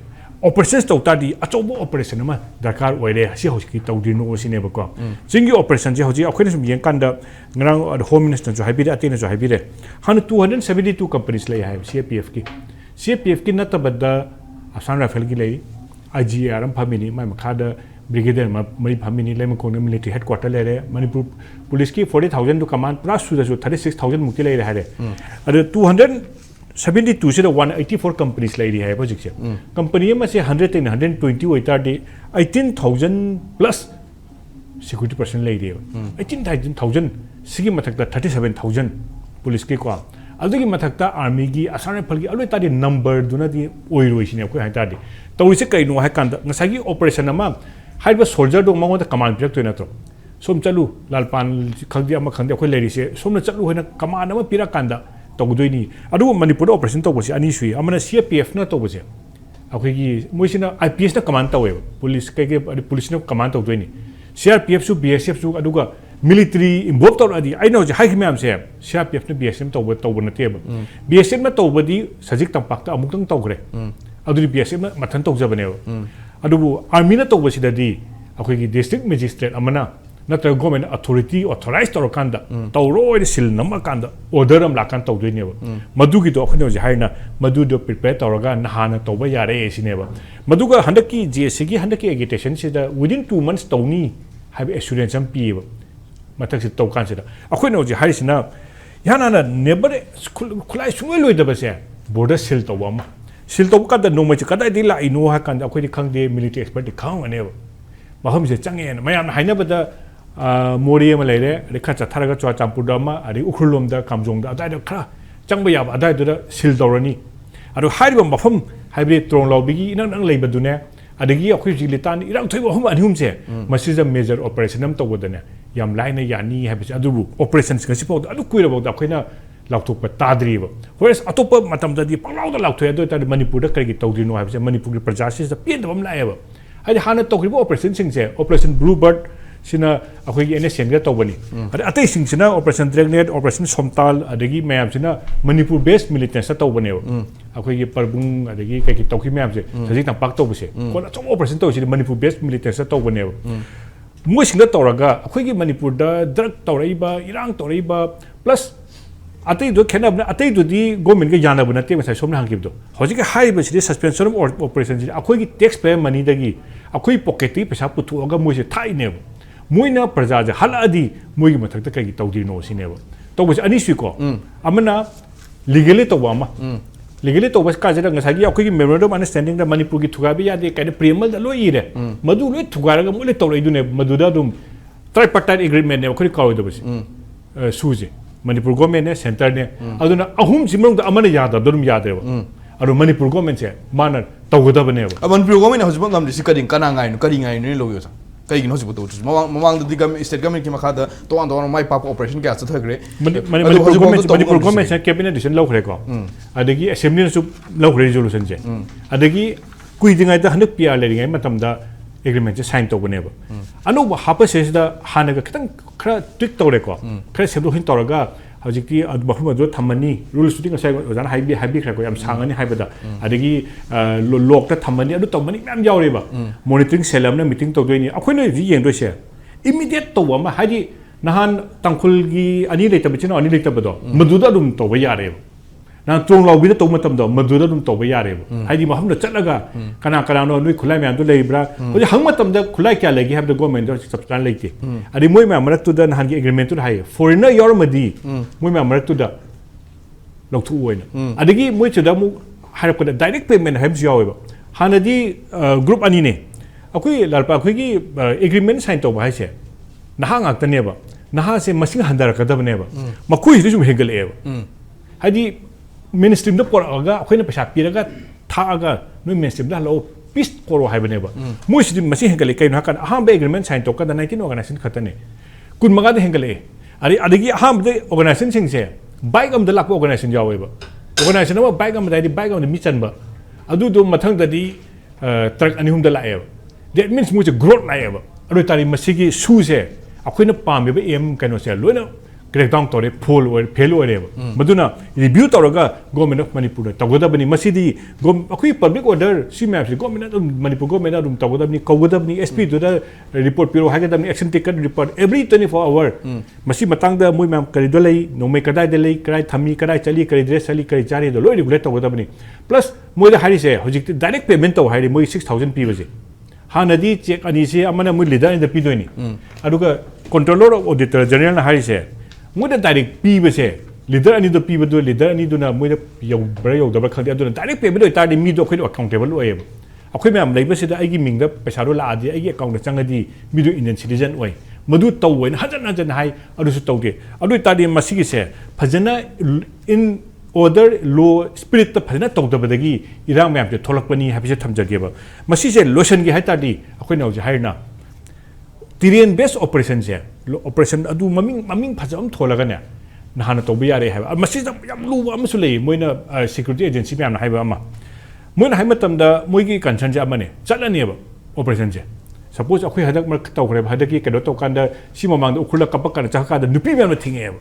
ऑपरेशन तौतादी अचौब ऑपरेशन अमा दरकार ओइरे हसी हौसकी तौदिनो सिनेबको जिंगी ऑपरेशन जे हजि अखोइन सुम येंकांदा ngrang होम मिनिस्टर जो हाइबिरे अतेना जो हाइबिरे हन 272 कंपनीज ले हाइब सीपीएफ की नतबदा असम राइफल की ले आईजीआर एम फामिनी माय मखादा ब्रिगेडियर मरी फामिनी लेमकोन मिलिटरी हेडक्वार्टर ले रे मणिपुर पुलिस की 40000 टू कमांड प्लस सुदा 36000 मुक्ति ले रे अरे 272 से 184 कंपनीज ले रही है प्रोजेक्ट से कंपनी में से 100 and 120 होता दे 18000 प्लस सिक्योरिटी पर्सन ले रही है 18000 सिगी मथकता 37000 पुलिस के को अदुगी मथकता आर्मी की असम राइफल की अलवे तादि नंबर दुना दि ओइरोइसिने को हाइता दि तौरिसे कइनो हाइ कांदा ngसागी ऑपरेशन अमा हाइबा सोल्जर दो मंगो द कमांड पिरक तो नतो सोम चलु लालपान खंगदि अमा खंगदि अखोइ लेरिसे सोमना चलु होना कमांड अमा पिरक कांदा तौदोइनी अदु मणिपुर ऑपरेशन तौबसे अनि सुई अमना सीपीएफ न तौबसे अखोइगी मोइसिना आईपीएस न कमांड तौवे पुलिस के पुलिस न कमांड तौदोइनी सीआरपीएफ सु बीएसएफ सु अदुगा मिलिटरी इन्वॉल्व तौरदी आइनो जे हाइक मैम से सीआरपीएफ न बीएसएफ तौब नतेब बीएसएफ न तौबदी सजिक तंपाक्ता अमुक्तंग तौग्रे अदुरी बीएसएफ न मथन तौजबनेब अदुबु आर्मी न तौबसिददी अखोइगी डिस्ट्रिक्ट मजिस्ट्रेट अमना नत्र गवर्नमेंट अथॉरिटी ऑथराइज तौरकांदा तौरोय सिल नंबर कांदा ऑर्डर अम लाकान तौदोइनेब मदुगी दो अखने जे हाइना मदुदो प्रिपेयर तौरगा नहाना तौबा यारे सिनेब मदुगा हंडकी जेसी की हंडकी एगिटेशन सिदा विदिन 2 months तौनी हाइब एश्योरेंस अम पीब मथक से तौकान सिदा अखने जे हाइसिना याना नेबर खुलाई सुंगै लोइदबसे बॉर्डर सील तौबा सील तौब कादा नोमच कदाइ दि लाइनो हा कांदा अखोइदि खंगदे मिलिटरी एक्सपर्ट खांगनेब महम से चंगे मयाम हाइनाबदा मोरी में लेरे रेखा चथारगा चुआचामपुर अरे उखुलोम कामजोंग अदाय खरा चंब याब अदाय सील तौरनी अदो हाइब मफम हाइब्रे त्रोंग लौबिगी नंग नंग लेबदुने अदगी अखोइ जिलितान इरांग थोइब हम अनिहुम से मसिज मेजर ऑपरेशन हम तौबदने याम लाइना यानी हाइबसे अदुबु ऑपरेशंस गसि पौ अदु कुइरबौ अखोइना ꯂꯥꯎꯊꯣꯛꯄ ꯇꯥꯗ꯭ꯔꯤꯕ ꯋꯦꯔꯁ ꯑꯇꯣꯞꯄ ꯃꯇꯝꯗꯗꯤ ꯄꯪꯂꯥꯎꯗ ꯂꯥꯎꯊꯣꯛꯑꯦ ꯑꯗꯨ ꯑꯣꯏꯇꯥꯔꯗꯤ ꯃꯅꯤꯄꯨꯔꯗ ꯀꯔꯤꯒꯤ ꯇꯧꯗ꯭ꯔꯤꯅꯣ ꯍꯥꯏꯕꯁꯦ ꯃꯅꯤꯄꯨꯔꯒꯤ ꯄ꯭ꯔꯖꯥꯁꯤꯗ ꯄꯦꯟꯗꯕ ꯑꯃ ꯂꯥꯛꯑꯦꯕ ꯍꯥꯏꯗꯤ ꯍꯥꯟꯅ ꯇꯧꯈꯤꯕ ꯑꯣꯄꯔꯦꯁꯟꯁꯤꯡꯁꯦ ꯑꯣꯄꯔꯦꯁꯟ ꯕ꯭ꯂꯨ ꯕꯔꯗ ꯁꯤꯅ ꯑꯩꯈꯣꯏꯒꯤ NSNꯒ ꯇꯧꯕꯅꯤ ꯑꯗꯩ ꯑꯇꯩꯁꯤꯡꯁꯤꯅ ꯑꯣꯄꯔꯦꯁꯟ ꯗ꯭ꯔꯦꯒꯅꯦꯠ ꯑꯣꯄꯔꯦꯁꯟ ꯁꯣꯝꯇꯥꯜ ꯑꯗꯒꯤ ꯃꯌꯥꯝꯁꯤꯅ ꯃꯅꯤꯄꯨꯔ ꯕꯦꯁ ꯃꯤꯂꯤꯇꯦꯟꯁꯇ ꯇꯧꯕꯅꯦꯕ ꯑꯩꯈꯣꯏꯒꯤ ꯄꯔꯕꯨꯡ ꯑꯗꯒꯤ ꯀꯩꯀꯩ ꯇꯧꯈꯤ ꯃꯌꯥꯝꯁꯦ ꯁꯖꯤꯛ ꯇꯝꯄꯥꯛ ꯇꯧꯕꯁꯦ ꯀꯣꯟ ꯑꯆꯧꯕ ꯑꯣꯄꯔꯦꯁꯟ ꯇꯧꯔꯤꯁꯤꯗꯤ ꯃꯅꯤꯄꯨꯔ ꯕꯦꯁ ꯃꯤꯂꯤꯇꯦꯟꯁꯇ ꯇꯧꯕꯅꯦꯕ ꯃꯣꯏꯁꯤꯡꯗ ꯇꯧꯔꯒ ꯑꯩꯈꯣꯏꯒꯤ ꯃꯅꯤꯄꯨꯔꯗ ꯗ꯭ꯔꯒ ꯇꯧꯔꯛꯏꯕ ꯏꯔꯥꯡ ꯇꯧꯔꯛꯏꯕ ꯄ꯭ꯂꯁ ꯑꯇꯩꯗꯨ ꯈꯦꯠꯅꯕꯅ ꯑꯇꯩꯗꯨꯗꯤ ꯒꯣꯔꯃꯦꯟꯒ ꯌꯥꯅꯕ ꯅꯠꯇꯦ ꯉꯁꯥꯏ ꯁꯣꯝꯅ ꯍꯪꯈꯤꯕꯗꯣ ꯍꯧꯖꯤꯛꯀꯤ ꯍꯥꯏꯔꯤꯕꯁꯤꯗꯤ ꯁꯁꯄꯦꯟꯁꯟ ꯑꯣꯐ ꯑꯣꯄꯔꯦꯁꯟꯁꯤꯗꯤ ꯑꯩꯈꯣꯏꯒꯤ ꯇꯦꯛꯁ ꯄꯦꯌꯔ ꯃꯅꯤꯗꯒꯤ ꯑꯩꯈꯣꯏ ꯄꯣꯀꯦꯠꯇꯒꯤ ꯄꯩꯁా ꯄꯨꯊꯣꯛꯑꯒ ꯃꯣꯏꯁꯦ ꯊꯥꯛꯏꯅꯦꯕ ꯃꯣꯏꯅ ꯄ꯭ꯔꯖꯥꯁꯦ ꯍꯜꯂꯛꯑꯗꯤ ꯃꯣꯏꯒꯤ ꯃꯊꯛꯇ ꯀꯩꯒꯤ ꯇꯧꯗ꯭ꯔꯤꯅꯣ ꯁꯤꯅꯦꯕ ꯇꯧꯕꯁꯦ ꯑꯅꯤ ꯁꯨꯏꯀꯣ ꯑꯃꯅ ꯂꯤꯒꯦꯂꯤ ꯇꯧꯕ ꯑꯃ ꯂꯤꯒꯦꯂꯤ ꯇꯧꯕ ꯀꯥꯟꯁꯤꯗ ꯉꯁꯥꯏꯒꯤ ꯑꯩꯈꯣꯏꯒꯤ ꯃꯦꯃꯣꯔꯦꯟꯗꯝ ꯑꯣꯐ ꯑꯟꯗꯔꯁꯇꯦꯟꯗꯤꯡꯗ ꯃꯅꯤꯄꯨꯔꯒꯤ ꯊꯨꯒꯥꯏꯕ ꯌꯥꯗꯦ ꯀꯥꯏꯅ ꯄ꯭ꯔꯤꯑꯦꯝꯕꯜꯗ ꯂꯣꯏ ꯏꯔꯦ ꯃꯗꯨ ꯂꯣꯏ ꯊꯨꯒꯥꯏꯔꯒ ꯃꯣꯏ ꯂꯣꯏ ꯇꯧꯔꯛꯏꯗꯨꯅꯦꯕ ꯃꯗꯨꯗ ꯑꯗꯨꯝ ꯇ꯭ꯔꯥꯏꯄꯥꯔꯇꯥꯏꯠ ꯑꯦꯒ꯭ꯔꯤꯃꯦꯟꯅꯦꯕ ꯑꯩꯈꯣꯏꯅ ꯀꯥꯎꯔꯣꯏꯗꯕꯁꯦ ꯁꯨꯁꯦ ꯃꯅꯤꯄꯨꯔ ꯒꯣꯔꯃꯦꯟꯅꯦ ꯁꯦꯟꯇꯔꯅꯦ ꯑꯗꯨꯅ ꯑꯍꯨꯝꯁꯤ ꯃꯅꯨꯡꯗ ꯑꯃꯅ ꯌꯥꯗꯕꯗ ꯑꯗꯨꯝ ꯌꯥꯗ꯭ꯔꯦꯕ ꯑꯗꯣ ꯃꯅꯤꯄꯨꯔ ꯒꯣꯔꯃꯦꯟꯁꯦ ꯃꯥꯅ ꯇꯧꯒꯗꯕꯅꯦꯕ ꯃꯅꯤꯄꯨꯔ ꯒꯣꯔꯃꯦꯟꯅ ꯍꯧꯖꯤꯛꯐꯥꯎ ꯉꯝꯗ꯭ꯔꯤꯁꯤ ꯀꯅꯥ ꯉꯥꯏꯅꯣ ꯀꯔꯤ ꯉꯥꯏꯅꯣ ꯂꯧꯒꯦ ꯑꯣꯖꯥ ꯀꯩꯒꯤꯅꯣ ꯍꯧꯖꯤꯛꯐꯥꯎ ꯇꯧꯗ꯭ꯔꯤꯁꯤ ꯃꯃꯥꯡꯗꯗꯤ ꯁ꯭ꯇꯦꯠ ꯒꯃꯦꯟꯠꯀꯤ ꯃꯈꯥꯗ ꯇꯣꯉꯥꯟ ꯇꯣꯉꯥꯟꯕ ꯃꯥꯏ ꯄꯥꯛꯄ ꯑꯣꯄꯔꯦꯁꯟ ꯀꯌꯥ ꯆꯠꯊꯈ꯭ꯔꯦ ꯃꯅꯤꯄꯨꯔ ꯒꯣꯔꯃꯦꯟꯁꯤꯅ ꯀꯦꯕꯤꯅꯦꯠ ꯗꯤꯁꯤꯖꯟ ꯂꯧꯈ꯭ꯔꯦꯀꯣ ꯑꯗꯒꯤ ꯑꯦꯁꯦꯝꯕ꯭ꯂꯤꯅꯁꯨ ꯂꯧꯈ꯭ꯔꯦ ꯔꯤꯖꯣꯂꯨꯁꯟꯁꯦ ꯑꯗꯒꯤ ꯀꯨꯏꯗ꯭ꯔꯤꯉꯩꯗ ꯍꯟꯗꯛ PR ꯂꯩꯔꯤꯉꯩ ꯃꯇꯝꯗ ꯑꯦꯒ꯭ꯔꯤꯃꯦꯟꯁꯦ ꯁꯥꯏꯟ ꯇꯧꯕꯅꯦꯕ ꯑꯅꯧꯕ ꯍꯥꯞꯄꯁꯤꯗ ꯍꯥꯟꯅꯒ ꯈꯤꯇꯪ ꯈꯔ ꯇ꯭ꯋꯤꯛ ꯇꯧꯔꯦꯀꯣ ꯈꯔ ꯁꯦꯝꯗꯣꯛ ꯇꯧꯔꯒ ꯍꯧꯖꯤꯛꯇꯤ ꯃꯐꯝ ꯑꯗꯨꯗ ꯊꯝꯃꯅꯤ ꯔꯨꯜꯁꯇꯨꯗꯤ ꯉꯁꯥꯏ ꯑꯣꯖꯥꯅ ꯍꯥꯏꯕꯤꯈ꯭ꯔꯦꯀꯣ ꯌꯥꯝ ꯁꯥꯡꯉꯅꯤ ꯍꯥꯏꯕꯗ ꯑꯗꯒꯤ ꯂꯣꯛꯇ ꯊꯝꯃꯅꯤ ꯑꯗꯨ ꯇꯧꯃꯅꯤ ꯃꯌꯥꯝ ꯌꯥꯎꯔꯦꯕ ꯃꯣꯅꯤꯇꯔꯤꯡ ꯁꯦꯜ ꯑꯃꯅ ꯃꯤꯇꯤꯡ ꯇꯧꯗꯣꯏꯅꯤ ꯑꯩꯈꯣꯏꯅ ꯍꯧꯖꯤꯛ ꯌꯦꯡꯗꯣꯏꯁꯦ ꯏꯃꯤꯗꯤꯌꯦꯠ ꯇꯧꯕ ꯑꯃ ꯍꯥꯏꯗꯤ ꯅꯍꯥꯟ ꯇꯥꯡꯈꯨꯜꯒꯤ ꯑꯅꯤ ꯂꯩꯇꯕ ꯏꯆꯤꯟ ꯏꯅꯥꯎ ꯑꯅꯤ ꯂꯩꯇꯕꯗꯣ ꯃꯗꯨꯗ ꯑꯗꯨꯝ ꯇꯧꯕ ꯌꯥꯔꯦꯕ ꯅꯍꯥꯟ ꯇꯣꯡꯂꯥꯎꯕꯤꯗ ꯇꯧꯕ ꯃꯇꯝꯗꯣ ꯃꯗꯨꯗ ꯑꯗꯨꯝ ꯇꯧꯕ ꯌꯥꯔꯦꯕ ꯍꯥꯏꯗꯤ ꯃꯐꯝꯗ ꯆꯠꯂꯒ ꯀꯅꯥꯅꯣ ꯅꯣꯏ ꯈꯨꯠꯂꯥꯏ ꯃꯌꯥꯝꯗꯣ ꯂꯩꯕ꯭ꯔꯥ ꯍꯧꯖꯤꯛ ꯍꯪ ꯃꯇꯝꯗ ꯈꯨꯠꯂꯥꯏ ꯀꯌꯥ ꯂꯩꯒꯦ ꯍꯥꯏꯕꯗ ꯒꯣꯔꯃꯦꯟꯗ ꯍꯧꯖꯤꯛ ꯆꯞ ꯆꯥꯅ ꯂꯩꯇꯦ ꯑꯗꯩ ꯃꯣꯏ ꯃꯌꯥꯝ ꯃꯔꯛꯇꯨꯗ ꯅꯍꯥꯟꯒꯤ ꯑꯦꯒ꯭ꯔꯤꯃꯦꯟꯇꯨꯗ ꯍꯥꯏꯌꯦ ꯐꯣꯔꯦꯅꯔ ꯌꯥꯎꯔꯝꯃꯗꯤ ꯃꯣꯏ ꯃꯌꯥꯝ ꯃꯔꯛꯇꯨꯗ ꯂꯧꯊꯣꯛꯎ ꯑꯣꯏꯅ ꯑꯗꯒꯤ ꯃꯣꯏꯁꯤꯗ ꯑꯃꯨꯛ ꯍꯥꯏꯔꯛꯄꯗ ꯗꯥꯏꯔꯦꯛ ꯄꯦꯃꯦꯟ ꯍꯥꯏꯕꯁꯨ ꯌꯥꯎꯋꯦꯕ ꯍꯥꯟꯅꯗꯤ ꯒ꯭ꯔꯨꯞ ꯑꯅꯤꯅꯦ ꯑꯩꯈꯣꯏ ꯂꯥꯜꯄꯥ ꯑꯩꯈꯣꯏꯒꯤ ꯑꯦꯒ꯭ꯔꯤꯃꯦꯟ ꯁꯥꯏꯟ ꯇꯧꯕ ꯍꯥꯏꯁꯦ ꯅꯍꯥ ꯉꯥꯛꯇꯅꯦꯕ ꯅꯍꯥꯁꯦ ꯃꯁꯤꯡ ꯍꯟꯊꯔꯛꯀꯗꯕꯅꯦꯕ ꯃꯈꯣꯏꯁꯤꯗ ꯁꯨꯝ ꯍꯦꯟꯒꯠꯂꯛꯑꯦꯕ ꯍꯥꯏꯗꯤ ꯃꯤꯅꯤꯁꯇ꯭ꯔꯤꯝꯗ ꯄꯣꯔꯛꯑꯒ ꯑꯩꯈꯣꯏꯅ ꯄꯩꯁꯥ ꯄꯤꯔꯒ ꯊꯥꯛꯑꯒ ꯅꯣꯏ ꯃꯤꯅꯤꯁꯇ꯭ꯔꯤꯝꯗ ꯍꯜꯂꯛꯑꯣ ꯄꯤꯁ ꯄꯣꯔꯛꯑꯣ ꯍꯥꯏꯕꯅꯦꯕ ꯃꯣꯏꯁꯤꯗꯤ ꯃꯁꯤꯡ ꯍꯦꯟꯒꯠꯂꯛꯑꯦ ꯀꯩꯅꯣ ꯍꯥꯏꯔꯀꯥꯟꯗ ꯑꯍꯥꯟꯕ ꯑꯦꯒ꯭ꯔꯤꯃꯦꯟ ꯁꯥꯏꯟ ꯇꯧꯔꯀꯥꯟꯗ 19 ꯑꯣꯔꯒꯅꯥꯏꯖꯦꯁꯟ ꯈꯛꯇꯅꯦ 15ꯗ ꯍꯦꯟꯒꯠꯂꯛꯑꯦ ꯑꯗꯒꯤ ꯑꯍꯥꯟꯕꯗ ꯑꯣꯔꯒꯅꯥꯏꯖꯦꯁꯟꯁꯤꯡꯁꯦ ꯕꯥꯏꯛ ꯑꯃꯗ ꯂꯥꯛꯄ ꯑꯣꯔꯒꯅꯥꯏꯖꯦꯁꯟ ꯌꯥꯎꯋꯦꯕ ꯑꯣꯔꯒꯅꯥꯏꯖꯦꯁꯟ ꯑꯃ ꯕꯥꯏꯛ ꯑꯃꯗ ꯍꯥꯏꯗꯤ ꯕꯥꯏꯛ ꯑꯃꯗ ꯃꯤ ꯆꯟꯕ ꯑꯗꯨꯗꯣ ꯃꯊꯪꯗꯗꯤ ꯇ꯭ꯔꯛ 2-3ꯗ ꯂꯥꯛꯑꯦꯕ ꯗꯦꯠ ꯃꯤꯟꯁ ꯃꯣꯏꯁꯦ ꯒ꯭ꯔꯣꯠ ꯂꯥꯛꯑꯦꯕ ꯑꯗꯨ ꯑꯣꯏꯇꯥꯔꯗꯤ ꯃꯁꯤꯒꯤ ꯁꯨꯁꯦ ꯑꯩꯈꯣꯏꯅ ꯄꯥꯝꯃꯤꯕ ꯑꯦꯝ ꯀꯩꯅꯣꯁꯦ ꯂꯣꯏꯅ ꯀ꯭ꯔꯦꯛ ꯗꯥꯎꯟ ꯇꯧꯔꯦ ꯐꯦꯜ ꯑꯣꯏꯔꯦꯕ ꯃꯗꯨꯅ ꯔꯤꯚ꯭ꯌꯨ ꯇꯧꯔꯒ ꯒꯣꯔꯃꯦꯟ ꯑꯣꯐ ꯃꯅꯤꯄꯨꯔꯗ ꯇꯧꯒꯗꯕꯅꯤ ꯃꯁꯤꯗꯤ ꯑꯩꯈꯣꯏ ꯄꯕ꯭ꯂꯤꯛ ꯑꯣꯔꯗꯔ ꯁꯤ ꯃꯌꯥꯝꯁꯤ ꯒꯣꯔꯃꯦꯟꯅ ꯑꯗꯨꯝ ꯃꯅꯤꯄꯨꯔ ꯒꯣꯔꯃꯦꯟꯅ ꯑꯗꯨꯝ ꯇꯧꯒꯗꯕꯅꯤ ꯀꯧꯒꯗꯕꯅꯤ SPꯗꯨꯗ ꯔꯤꯄꯣꯔꯠ ꯄꯤꯔꯣ ꯍꯥꯏꯒꯗꯕꯅꯤ ꯑꯦꯛꯁꯟ ꯇꯦꯀꯟ ꯔꯤꯄꯣꯔꯠ ꯑꯦꯕ꯭ꯔꯤ 24 ꯑꯋꯥꯔ ꯃꯁꯤ ꯃꯇꯥꯡꯗ ꯃꯣꯏ ꯃꯌꯥꯝ ꯀꯔꯤꯗ ꯂꯩ ꯅꯣꯡꯃꯩ ꯀꯗꯥꯏꯗ ꯂꯩ ꯀꯗꯥꯏ ꯊꯝꯃꯤ ꯀꯗꯥꯏ ꯆꯠꯂꯤ ꯀꯔꯤ ꯗ꯭ꯔꯦꯁ ꯆꯠꯂꯤ ꯀꯔꯤ ꯆꯥꯔꯤꯗꯣ ꯂꯣꯏ ꯔꯤꯒꯨꯂꯦꯠ ꯇꯧꯒꯗꯕꯅꯤ ꯄ꯭ꯂꯁ ꯃꯣꯏꯗ ꯍꯥꯏꯔꯤꯁꯦ ꯍꯧꯖꯤꯛꯇꯤ ꯗꯥꯏꯔꯦꯛ ꯄꯦꯃꯦꯟ ꯇꯧ ꯍꯥꯏꯔꯤ ꯃꯣꯏ 6,000 ꯄꯤꯕꯁꯦ ꯍꯥꯟꯅꯗꯤ ꯆꯦꯛ ꯑꯅꯤꯁꯦ ꯑꯃꯅ ꯃꯣꯏ ꯂꯤꯗꯔ ꯑꯅꯤꯗ ꯄꯤꯗꯣꯏꯅꯤ ꯑꯗꯨꯒ ꯀꯟꯇ꯭ꯔꯣꯂꯔ ꯑꯣꯐ ꯑꯣꯗꯤꯇꯔ ꯖꯦꯅꯔꯦꯜꯅ ꯍꯥꯏꯔꯤꯁꯦ ꯃꯣꯏꯗ ꯗꯥꯏꯔꯦꯛ ꯄꯤꯕꯁꯦ ꯂꯤꯗꯔ ꯑꯅꯤꯗꯣ ꯄꯤꯕꯗꯣ ꯂꯤꯗꯔ ꯑꯅꯤꯗꯨꯅ ꯃꯣꯏꯗ ꯌꯧꯕ꯭ꯔꯥ ꯌꯧꯗꯕ꯭ꯔꯥ ꯈꯪꯗꯦ ꯑꯗꯨꯅ ꯗꯥꯏꯔꯦꯛ ꯄꯦꯃꯦꯟ ꯑꯣꯏꯇꯥꯔꯗꯤ ꯃꯤꯗꯣ ꯑꯩꯈꯣꯏꯗꯣ ꯑꯦꯀꯥꯎꯟꯇꯦꯕꯜ ꯑꯣꯏꯌꯦꯕ ꯑꯩꯈꯣꯏ ꯃꯌꯥꯝ ꯂꯩꯕꯁꯤꯗ ꯑꯩꯒꯤ ꯃꯤꯡꯗ ꯄꯩꯁꯥꯗꯣ ꯂꯥꯛꯑꯗꯤ ꯑꯩꯒꯤ ꯑꯦꯀꯥꯎꯟꯇ ꯆꯪꯉꯗꯤ ꯃꯤꯗꯣ ꯏꯟꯗꯤꯌꯟ ꯁꯤꯇꯤꯖꯟ ꯑꯣꯏ ꯃꯗꯨ ꯇꯧꯋꯦꯅ ꯍꯟꯖꯟ ꯍꯥꯏ ꯑꯗꯨꯁꯨ ꯇꯧꯗꯦ ꯑꯗꯨ ꯑꯣꯏꯇꯥꯔꯗꯤ ꯃꯁꯤꯒꯤꯁꯦ ꯐꯖꯅ ꯏꯟ order law spirit ta phajana tawdabadagi irang mayam je tholakpani habise thamjageba masise lotion gi haitadi akhoi na hairna Tyrian based operation je operation adu maming phajam tholaga ne nahana tawbi yare haiba masise yam lu amsu lei moina security agency mayam na haiba ama moina haima tamda moigi concern je amane chalani ba operation je suppose akhoi hadak mar tawkhre hadaki kedo tawkanda simamang ukhula kapakana chakada nupi mayam thingeba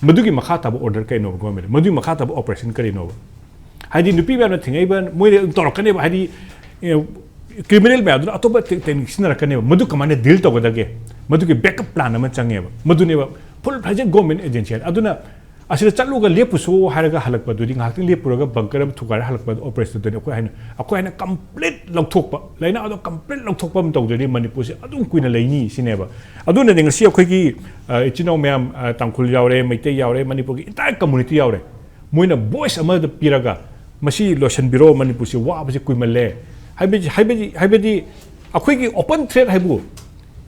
Madugi makata order kay no government madugi makata operation kari no hadi nupi ba na thingay ba moi torokane ba hadi criminal ba aduna atoba technique sinara kane madu kamane deal to godage madugi backup plan ama change ba madune ba full fledged government agency aduna asira chaluga lepuso haraga halakpa dudi ngakting lepuraga bunker thukara halakpa operation doni akoi haina complete lokthokpa laina ado complete lokthokpa am tawdani Manipur se adum kuina laini sineba aduna ngasi akoi gi ichino myam tangkhul yaure meitei yaure Manipur gi entire community yaure moina voice ama da piraga masi lotion biro Manipur se wa ba se kuimale haibedi akoi gi open threat haibu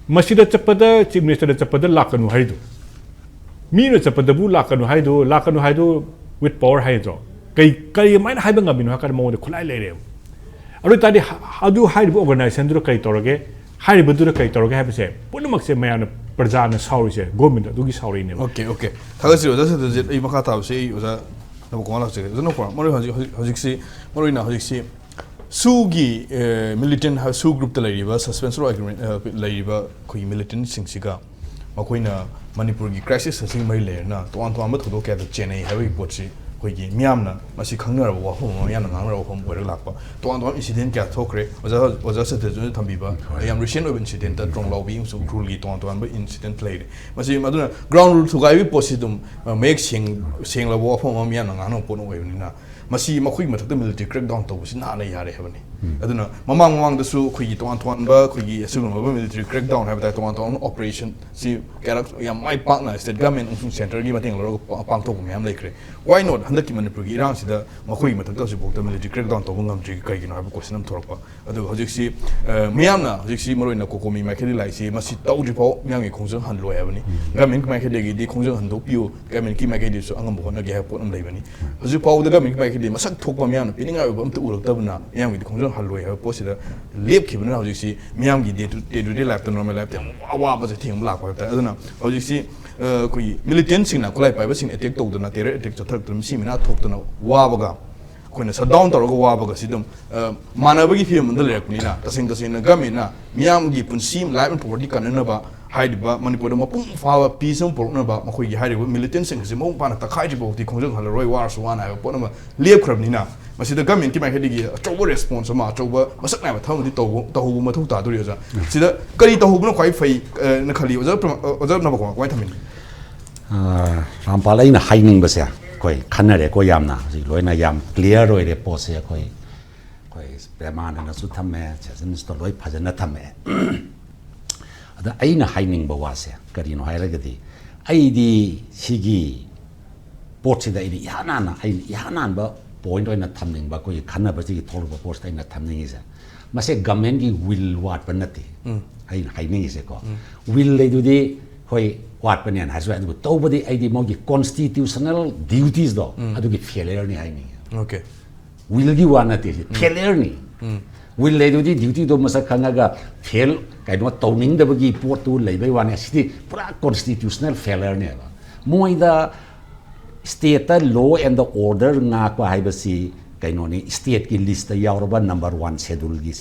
masi da chapada chief minister da chapada lakanu haidu Mino chapadabu lakanu haido with power haido kai main haiba ngabino hakar mo de khulai lere aru tadi hadu haibu organization duro kai torage haibu duro kai torage haibse punumak se mayana प्रजाना साउरिसे government अदुगी साउरिने okay थागसी ओजा से ए मखा ताबसे ओजा नब कोला से जनो को मरो हजिकसी मरोइना हजिकसी सुगी मिलिटेंट हा सु ग्रुप त लैरिबा सस्पेंसर एग्रीमेंट लैरिबा खोई मिलिटेंट सिंगसिगा मखोइना मणिपुर की क्राइसिस सिंग मै लेना तोन तोन ब थोदो के चेन्नई हाबी पोची खोई मियामना मसी खंगनर वाफम मियामना ngangra वाफम ओरे लाकपा तोन तोन इंसिडेंट क्या थोकरे ओजा से जो थंबीबा याम रिसेंट ओब इंसिडेंट त ट्रोंग लाउबी सु क्रूल की तोन तोन ब इंसिडेंट लेरे मसी मदुना ग्राउंड रूल थुगाई पोसी तुम मेक सिंग ला वाफम मियामना nganno पोनो ओइबनिना मसी मखोई मथक मिलिटरी क्रैकडाउन तौबसी नाना यारे हबनी अदुना ममांग दसु खोई तोन तोन ब खोई असुगुम ब मिलिटरी क्रैकडाउन हाबता तोन तोन ऑपरेशन सी कैरक या माय पार्टनर स्टेट गवर्नमेंट उन सेंटर की मतेंग लो पांगथोक मैम लेखरे व्हाई नॉट हंदक की मणिपुर की इरांग सिदा मखोई मथक तसु बोक्ता मिलिटरी क्रैकडाउन तौब ngamdri कइगिनो हाब क्वेश्चन हम थोरकपा अदु हजिकसी मियामना हजिकसी मरोइना कोकोमी माइखेली लाइसी मसी तौजिफाव मियांगी खोंजों हनलोय हाबनी गवर्नमेंट माइखेदेगी दि खोंजों हनदोपियो गवर्नमेंट की माइखेदिसु अंगम होना गे पोट अम लेबनी हजिफाव द गवर्नमेंट माइखेदि मसक थोकपा मियामना पिनिंगा अमत उरक्तबना मियांगी खोंजों हनलोय हाब पोसिदा लेपखिबना हजिकसी मियांगी डे टू डे लाइफ त नॉर्मल लाइफ त अवाबा से थिंग लाकपा अदुना हजिकसी कोई मिलिटेंट सिंगना खुलाई पाइबा सिंग अटैक तौदना टेरर अटैक चथरक्तम सिमिना थोक्तना वाबगा कोइना सडाउन तौरगा वाबगा सिदम मानबगी फिल्म मंद लेरकनिना तसिंग तसिंग गवर्नमेंटना मियामगी पुंसी लाइफ एंड प्रॉपर्टी कननबा हाइदबा मणिपुर मपुंग फावा पीसम पोरनबा मखोइगी हाइदबा मिलिटेंट सिंग से मौ पाना तखाइजि बोती खोंजंग हलरोय वारसु वाना हाइबा पोनमा लेपख्रबनिना मसिदा गवर्नमेंट की माइखेदिगी अचौबा रेस्पॉन्स अमा अचौबा मसक नाइबा थमदि तौबु मथौ तादुरि ओजा सिदा करी तौबुना ख्वाइ फै न खली ओजा नबको क्वाइ थमिनि रामपाल हाइनिंग बसे कोई खनरे को यामना लोइना याम क्लियर रोइरे पोसे कोई प्रमाण नसु थमे सेशन तो लोइ फजना थमे अदा अइना हाइनिंग बवासे करिनो हाइरगदि अइदि सिगी पोर्टसिदा इदि यानान ब पॉइंट ओइना थमनिंग बा कोई खनबसि थोलबा पोस्ट अइना थमनिंग इसे मसे गवर्नमेंट की विल वाट बनती अइना हाइनिंग इसे को विल लेदुदि होय वाट पनियन हासु अदु तौबदि आइदि मोगी कॉन्स्टिट्यूशनल ड्यूटीज दो अदुगी फेलियर नि हाइनि ओके विल गी वानाति फेलियर नि विल लेदुदि ड्यूटी दो मसा खंगागा फेल काइनो तौनिंग दबगी पोट तु लेबै वाने सिदि पुरा कॉन्स्टिट्यूशनल फेलियर ने मोइदा state law and the order ngakpa haibasi kaino ni state ki list da yauraba number 1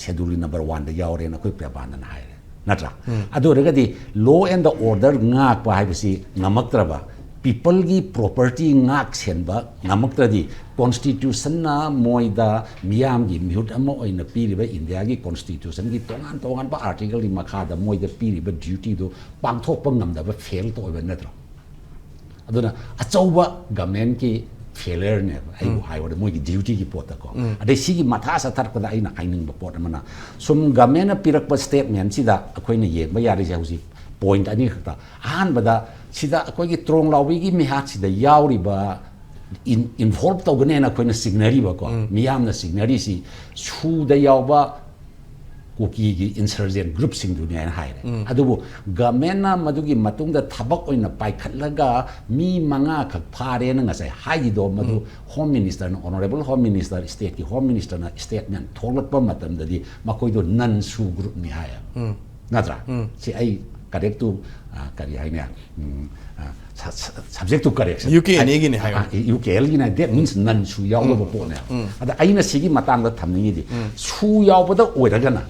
schedule number 1 da yaure na koi prabanan hai natra adu regadi law and the order ngakpa haibasi ngamaktraba people gi property ngak senba ngamaktradi constitution na moida miyam gi mute amo oina piriba india gi constitution gi tongan ba article di makha da moida piriba duty do pangthok pa ngamda ba fail to oba natra aduna achauba government ki failure ne ai haiwa moigi duty gi pot ko adai sigi matha sa thar pada aina haining ba pot amana sum government na pirak pa statement sida akoina yengba yari ja husi point ani khata han bada sida akoigi trong lawi gi mihat sida yauri ba involve to gane na akoina signary ba ko miyam na signary si chu da yawba kuki gi insurgent group sing du ne haire adubu government na madugi matungda thabak oina paikhatlaga mi manga khak phare na ngasai hai do madu home minister na honorable home minister state ki home minister na statement tholakpa matam dadi makoi do nan su group ni haya natra si ai correct to kari haina subject to correction UK ani gi ni hayo UK gi na that means nan su yaw ba po ne ada aina sigi matang da thamni di su yaw ba da oiragana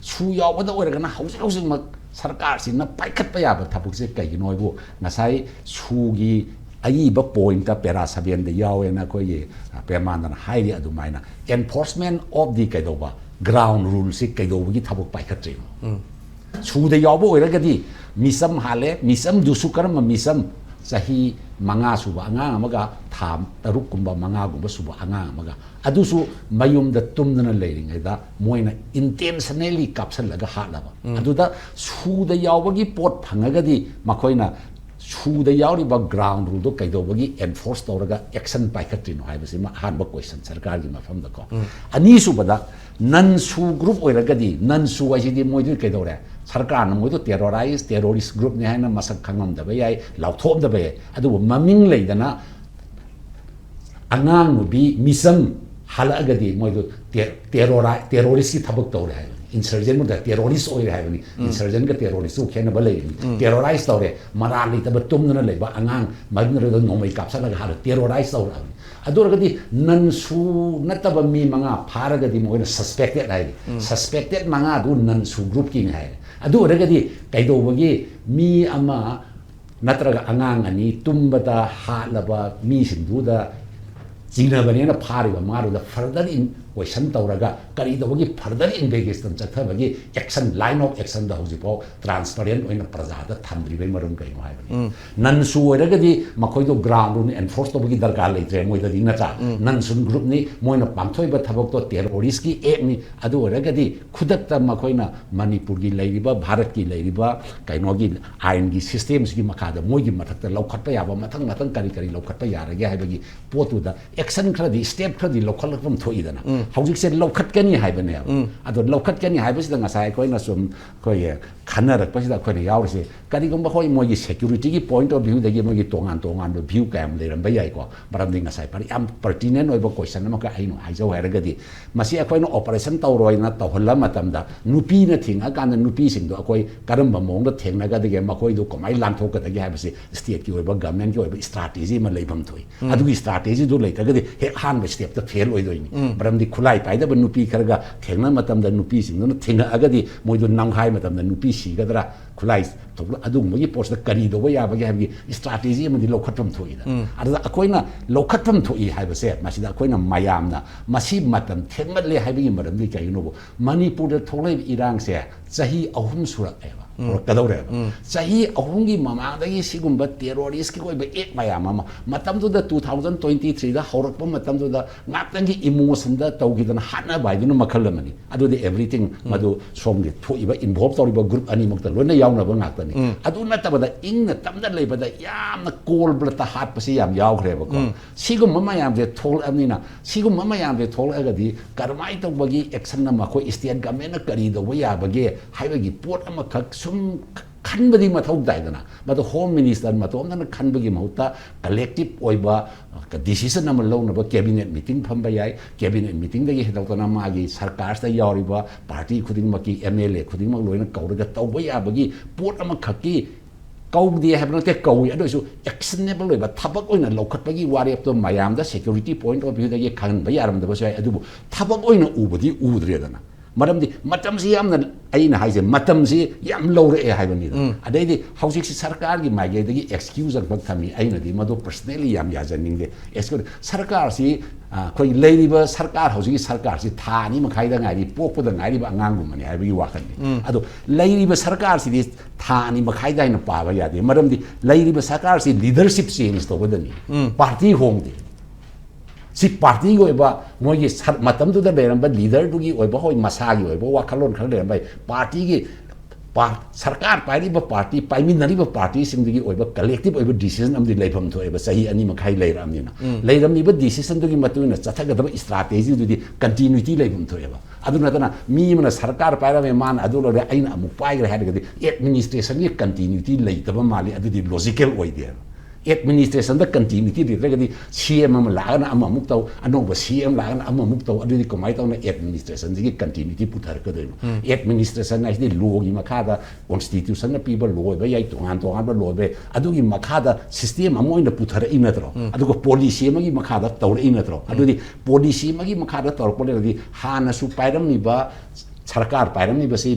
su yaw ba da oiragana hausi mak sarkar sin na paikhat pa ya ba thapuk se kai gi noi bu ngasai su gi ai ba point ta pera sabian de yaw na ko ye peman na hai di adu maina enforcement of the kai do ba ground rule se kai do gi thapuk paikhat tri su de yaw ba oiragadi misam hale misam dusukaram misam sahi manga suba anga amaga tham taruk kumba manga gumba suba anga amaga adusu mayum da tumdana leiring da moina intentionally capsule laga halaba aduda su da yawagi pot phangagadi makoina su da yawri ba ground rule do kaidobagi enforce tawraga action paikhatrino haibasi ma hanba question sarkar gi mafam da ko ani subada nan su group oiragadi nan su ajidi moidu kaidore sarkar na moidu terrorist group ne haina masak khangam da bai lauthom da bai adu maming leidana angang bi misam halagadi moido terrorist ki thabak tawre hai insurgent mo da terrorist oi hai ni insurgent ka terrorist u khena balai terrorize tawre marali ta batum na leba angang magna ro nomai kapsa la ha terrorize tawra aduragadi nansu nataba mi manga pharagadi moina suspected hai suspected manga du nansu group ki hai aduragadi kaido bagi mi ama natraga angang ani tumbada halaba mi sinduda China banana party ba maru da further in question tawraga kari da wagi further investigation chatha bagi action line of action da hoji po transparent oina praja da thamri bai marum kai mai bani nan su oiraga di makoi do ground ni enforce to bagi darkar leitre moi da dina cha nan sun group ni moina pamthoi ba thabok to terrorist ki act ni adu oiraga di khudak ta makoi na Manipur gi leiriba Bharat ki leiriba kaino gi iron gi systems gi makada moi gi mathak ta lokhat pa yaba mathang kari lokhat pa yarage hai bagi potu da action khadi step khadi lokhal lam thoi dana hojik se lokhat kani hai bane ado lokhat kani hai basi da ngasai koi na sum koi khana rak pasi da koi yaw se kadi gom ba koi moi gi security gi point of view da gi moi gi tongan do view kam le ram ba yai ko baram ding ngasai pari am pertinent oi ba question ma ka ai no ai jo hai ra gadi masi koi no operation taw roi na taw holla matam da nupi na thing aga na nupi sing do koi karam ba mong da theng na ga de ma koi do komai lang thok ka da gi hai basi state ki oi ba government ki oi ba strategy ma leibam thoi adu gi strategy do lai ta ga he han ba step ta fail oi do ni baram di khulai pai da ba nupi kharga thengna matam da nupi sing no thenga aga di moi do nang hai matam da nupi si ga dra khulai to adu mo gi post da kari do ba ya ba gi strategy ma di lokhatam thoi da ada akoina lokhatam thoi hai ba se ma si da akoina mayam na masi matam thengmat le hai bi maram di kai no Manipur da tholai irang se chahi ahum surak eba or kadawre chahi ahum gi mama da gi sigumba terrorist ki koi ba ek mayam ma matam do da 2023 da horak pa matam do da ngaptang gi emotion da tawgi da hana bai du makhal mani adu de everything madu som gi thoi ba involve tori ba group ani mak ta lona yauna ba ngak ta ni adu na ta ba da ing na tam da le ba da yam na kol bla ta hat pa si yam yaw khre ba ko sigum mama yam de thol amni na sigum mama yam de thol aga di karmai to ba gi action na ma ko state government na kari do ba ya ba ge hai ba gi pot ama khak sum khanbadi mathau daidana madu home minister matom na khanbagi mahuta collective oiba decision am lo na ba cabinet meeting phamba yai cabinet meeting dagi hedawtana magi sarkar sta yawriba party khuding maki MLA khuding mak loina kauraga tawba ya bagi pot ama khaki kau dia have not kau ado so actionable ba thabak oina lokhat bagi wari to mayam da security point of view dagi khan ba yaram da ba sai adu thabak oina ubadi udre dana maram di matam si yam na aina haise matam si yam lore e hai bani adai di housing si sarkar gi mage dagi excuse ak thami aina di madu personally yam ya janing de esko sarkar si koi lady ba sarkar housing sarkar si thani ma khai da ngai di pok da ngai di ba angang gum mani hai bi wa khan ni ado lady ba sarkar si di thani ma khai da na pa ba ya di maram di lady ba sarkar si leadership change to badani party hong di si party go ba moi gi matam tu da beram ba leader tu gi oi ba hoi masa gi oi ba wa khalon khal le ba party gi sarkar pai ri ba party pai min nari ba party sim gi oi ba collective oi ba decision am di leifam thoi ba sahi ani ma khai lai ram ni na leiram ni ba decision tu gi matu na chatha ga da strategy tu di continuity leifam thoi ba adu na ta mi mana sarkar pai ra me man adu lo re aina amu pai ga ha ga di administration gi continuity lai ta ba mali adu di logical oi dia administration da continuity di regadi CM am la na am muk taw ano ba CM la na am muk taw adu di komai taw na administration di continuity putar ka do administration na di law gi makha da constitution na people law ba yai to an ba law be adu gi makha da system am ina putar ina tro adu ko policy ma gi makha da taw ina tro adu di policy ma gi makha da taw ko le di ha na su pairam ni ba sarkar pairam ni ba se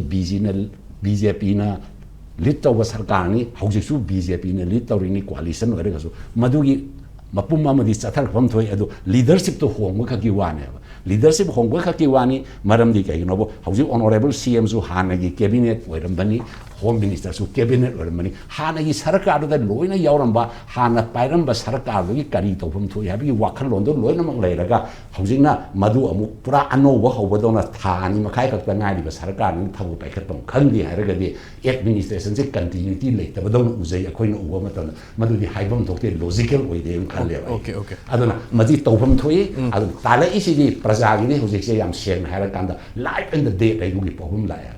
BJP na lead tawba sarkar ni hauji su BJP na lead tawrini coalition ore ga su madugi mapum ma di chathar pham thoi adu leadership to hong ka ki wane leadership hong ka ki wani maram di kai no bo hauji honorable CM su hanagi cabinet oiram bani home minister su cabinet oiram bani hanagi sarkar da loina yauram ba hana pairam ba sarkar gi kari to pham thoi habi wakhal lon do loina mak lai raga hauji na madu amu pura ano ba hoba do na thani ma khai ka ta ngai ba sarkar ni thabu pai khat pam khandi ha raga di administration se continuity lai ta ba do uzai akoi na uwa mata madu di haibam thokte logical oi de okay aduna maji tawfam thoi adu tala isi di praja gi ni hojik se yam shen ha ra kanda life and the day ai gu gi problem la ya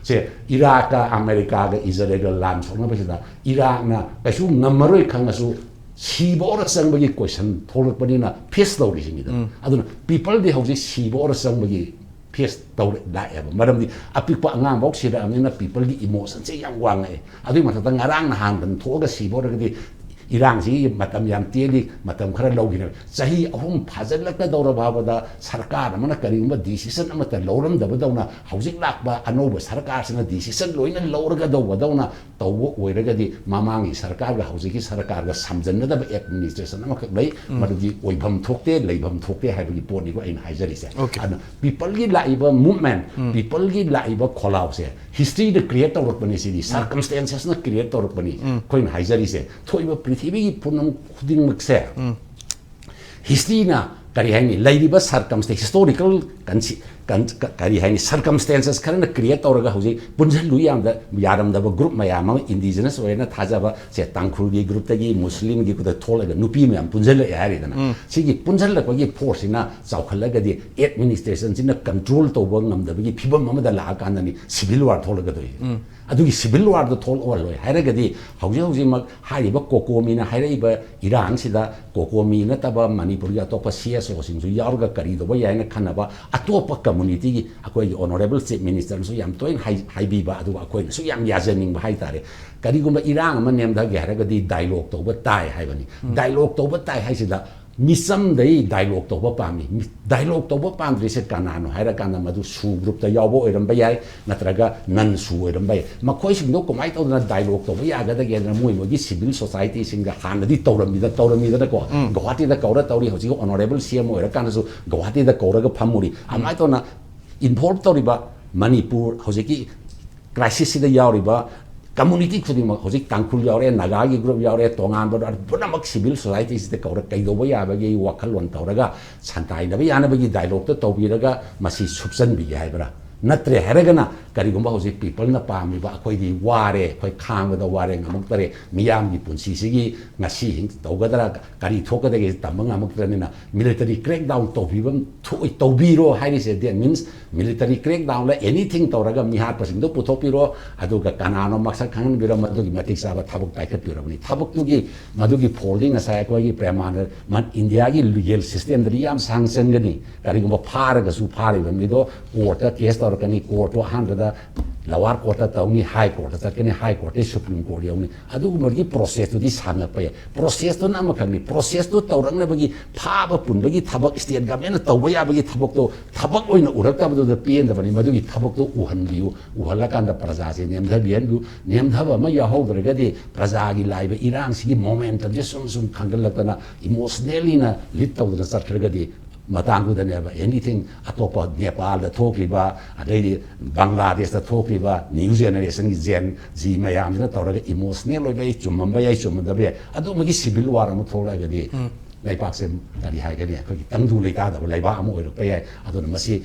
se Iraq ka America ga Israel ga land so na ba da Iraq na ka su namaroi khang su sibo ora sang bagi question tholak pani na face tawri singida aduna people di hauji sibo ora sang bagi face tawri da eba maram di apikpa angang bok sida amina people di emotion se yang wang ai adu matata ngarang na hang ban thoga sibo ora di irang si matam yam tieli matam khara logina sahi ahum phajallaka dawra bhabada sarkar amana karima decision amata lawram dabadawna haujik lakba anoba sarkar sina decision loina lawraga dawbadawna tawbo oiragadi mamangi sarkar ga haujiki sarkar ga samjanna da administration amaka lei madudi oibham thokte leibham thokte haibagi poni ko ain haijari se ana people gi laiba movement people gi laiba kholaw se history the creator of pani si circumstances na creator of pani koin haijari se thoiba Prithvi Poonam खुदिंग मक्से history ना करी है नहीं live बस circumstance historical करी है नहीं circumstances करने ना create और का होजी पुंजल लुई यारम दबा group में यामा indigenous वाले ना थाजा बा से तांगखुल की group तक ये मुस्लिम की कुछ थोड़ा का नुपी में हम पुंजल यार इधर ना सीखी पुंजल लग वाली force ना चावखला का दी administration जिन्ना control तो वो नम दबा की फिबम मम दा लाग कांदा नहीं civil war थोड़ा का तो ये अदुगी civil war तो थोड़ा और लोय हायरे गदी हौजे मग हारिबा कोकोमी ना हायरेबा इरान सिदा कोकोमी ना तबा मणिपुर या तो CS सिंसु यारगा करी दो या ना खनबा अतोप कम्युनिटी की अकोई ऑनरेबल चीफ मिनिस्टर सु याम तोइन हाइबीबा अदु अकोई सु याम याजनिंग बा हाइतारे करीगुम इरान म नेम दा गेरगदी डायलॉग तो ताई हाइबनी डायलॉग तो ताई हाइसिदा मिसम दई डायलॉग तो पामी डायलॉग तो पामद्रि से कानानो हायरा काना मदु सु ग्रुप ता यावो ओइरम बयाय नत्रगा नन सु ओइरम बय मखोइ सिंदो कमाइ तौदना डायलॉग तो यागदा गेदना मोइ मोगी सिविल सोसाइटी सिंगा हानदि तौरमिदा को गुवाहाटी दा कौरा तौरी हजि ऑनरेबल सीएम ओइरा कानासु गुवाहाटी दा कौरागा फमुरी अमाइ तोना इन्वॉल्व तौरिबा मणिपुर हजि क्राइसिस सिदा यावरिबा community खुदिंग हजिक Tangkhul यावरे नागागी group यावरे तोंगान bud पुनमक civil society site Kaur कैदोबो याबगे वाखलवन तौरगा santainaba yanabagi dialogue to tawbiraga masi subsan bi haibra natre heragana karigumba hojik people na pami ba khoi di ware khoi khang da ware ngamuk tare miyam gi punsi sigi ngasi hing tawgadara kari thokada ge tamang ngamuk tare na military crackdown tawbibam thoi tawbiro hairi se that means military crackdown la anything tawraga mihar pasing do puthopiro aduga kanano maksa khang biro madugi matik saba thabuk paikhat pirabni thabuk tu gi madugi folding asai ko gi preman man india gi legal system dri yam sanction gani karigumba pharaga su phari bami do court case kani court to handle lower court tauni high court kani high court supreme court yauni adu margi process to this hanga pa process to nama kami process to taurang na bagi phaba pun bagi thabak state government tawba ya bagi thabak oina urakta badu da pn da bani madu gi thabak to uhan biu uhala kan da praja se nem da bian gu nem da ma ya ho dra gi praja gi live irang si momentum je sum khangal lakana emotionally na lit taw da sarthar gi matang da neba anything atopa nepal da thokliba adai bangladesh da thokliba new generation gi gen ji mayam na tawraga emotional oi chumamba yai chumda be adu magi civil war am thola ga di lai pak sem tari hai ga ni ko tangdu lai ta da lai ba am oi ro pe adu masi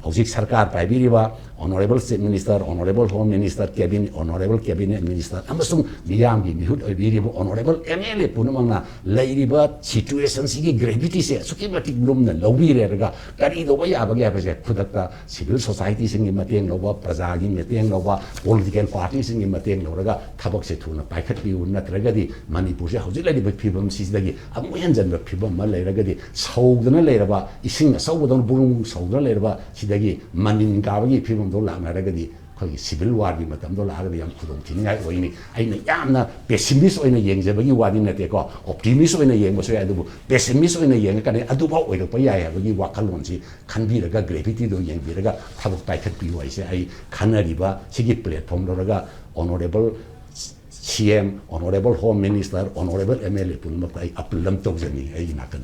hojik sarkar paibiriba honorable chief minister honorable home minister cabinet honorable cabinet minister amasung miyam gi mihut oibiriba honorable mla punamangna leiriba situation sigi gravity se suki matik blom na lobire raga kari do ba ya ba ya se khudakta civil society singi mateng loba praja gi mateng loba political party singi mateng loraga thabak se thuna paikhat bi unna tragadi manipur se hojik lai ba phibam sidagi amu henjan ba phibam ma leiragadi saudana leiraba ising saudana bulung saudana leiraba sidagi manin gabagi phibam do la naragadi khoi civil war gi matam do la ga yam khudong thingai oini aina yamna pessimist oina yengjabagi wadi nate ko optimist oina yengba so adu pessimist oina yeng ka ne adu ba oira pa ya bagi wakalon si khanbi raga gravity do yeng bi raga thabuk paikhat pi wai se ai khanari ba sigi platform do raga honorable CM honorable home minister honorable MLA pun ma ai appelam to jani ai na kan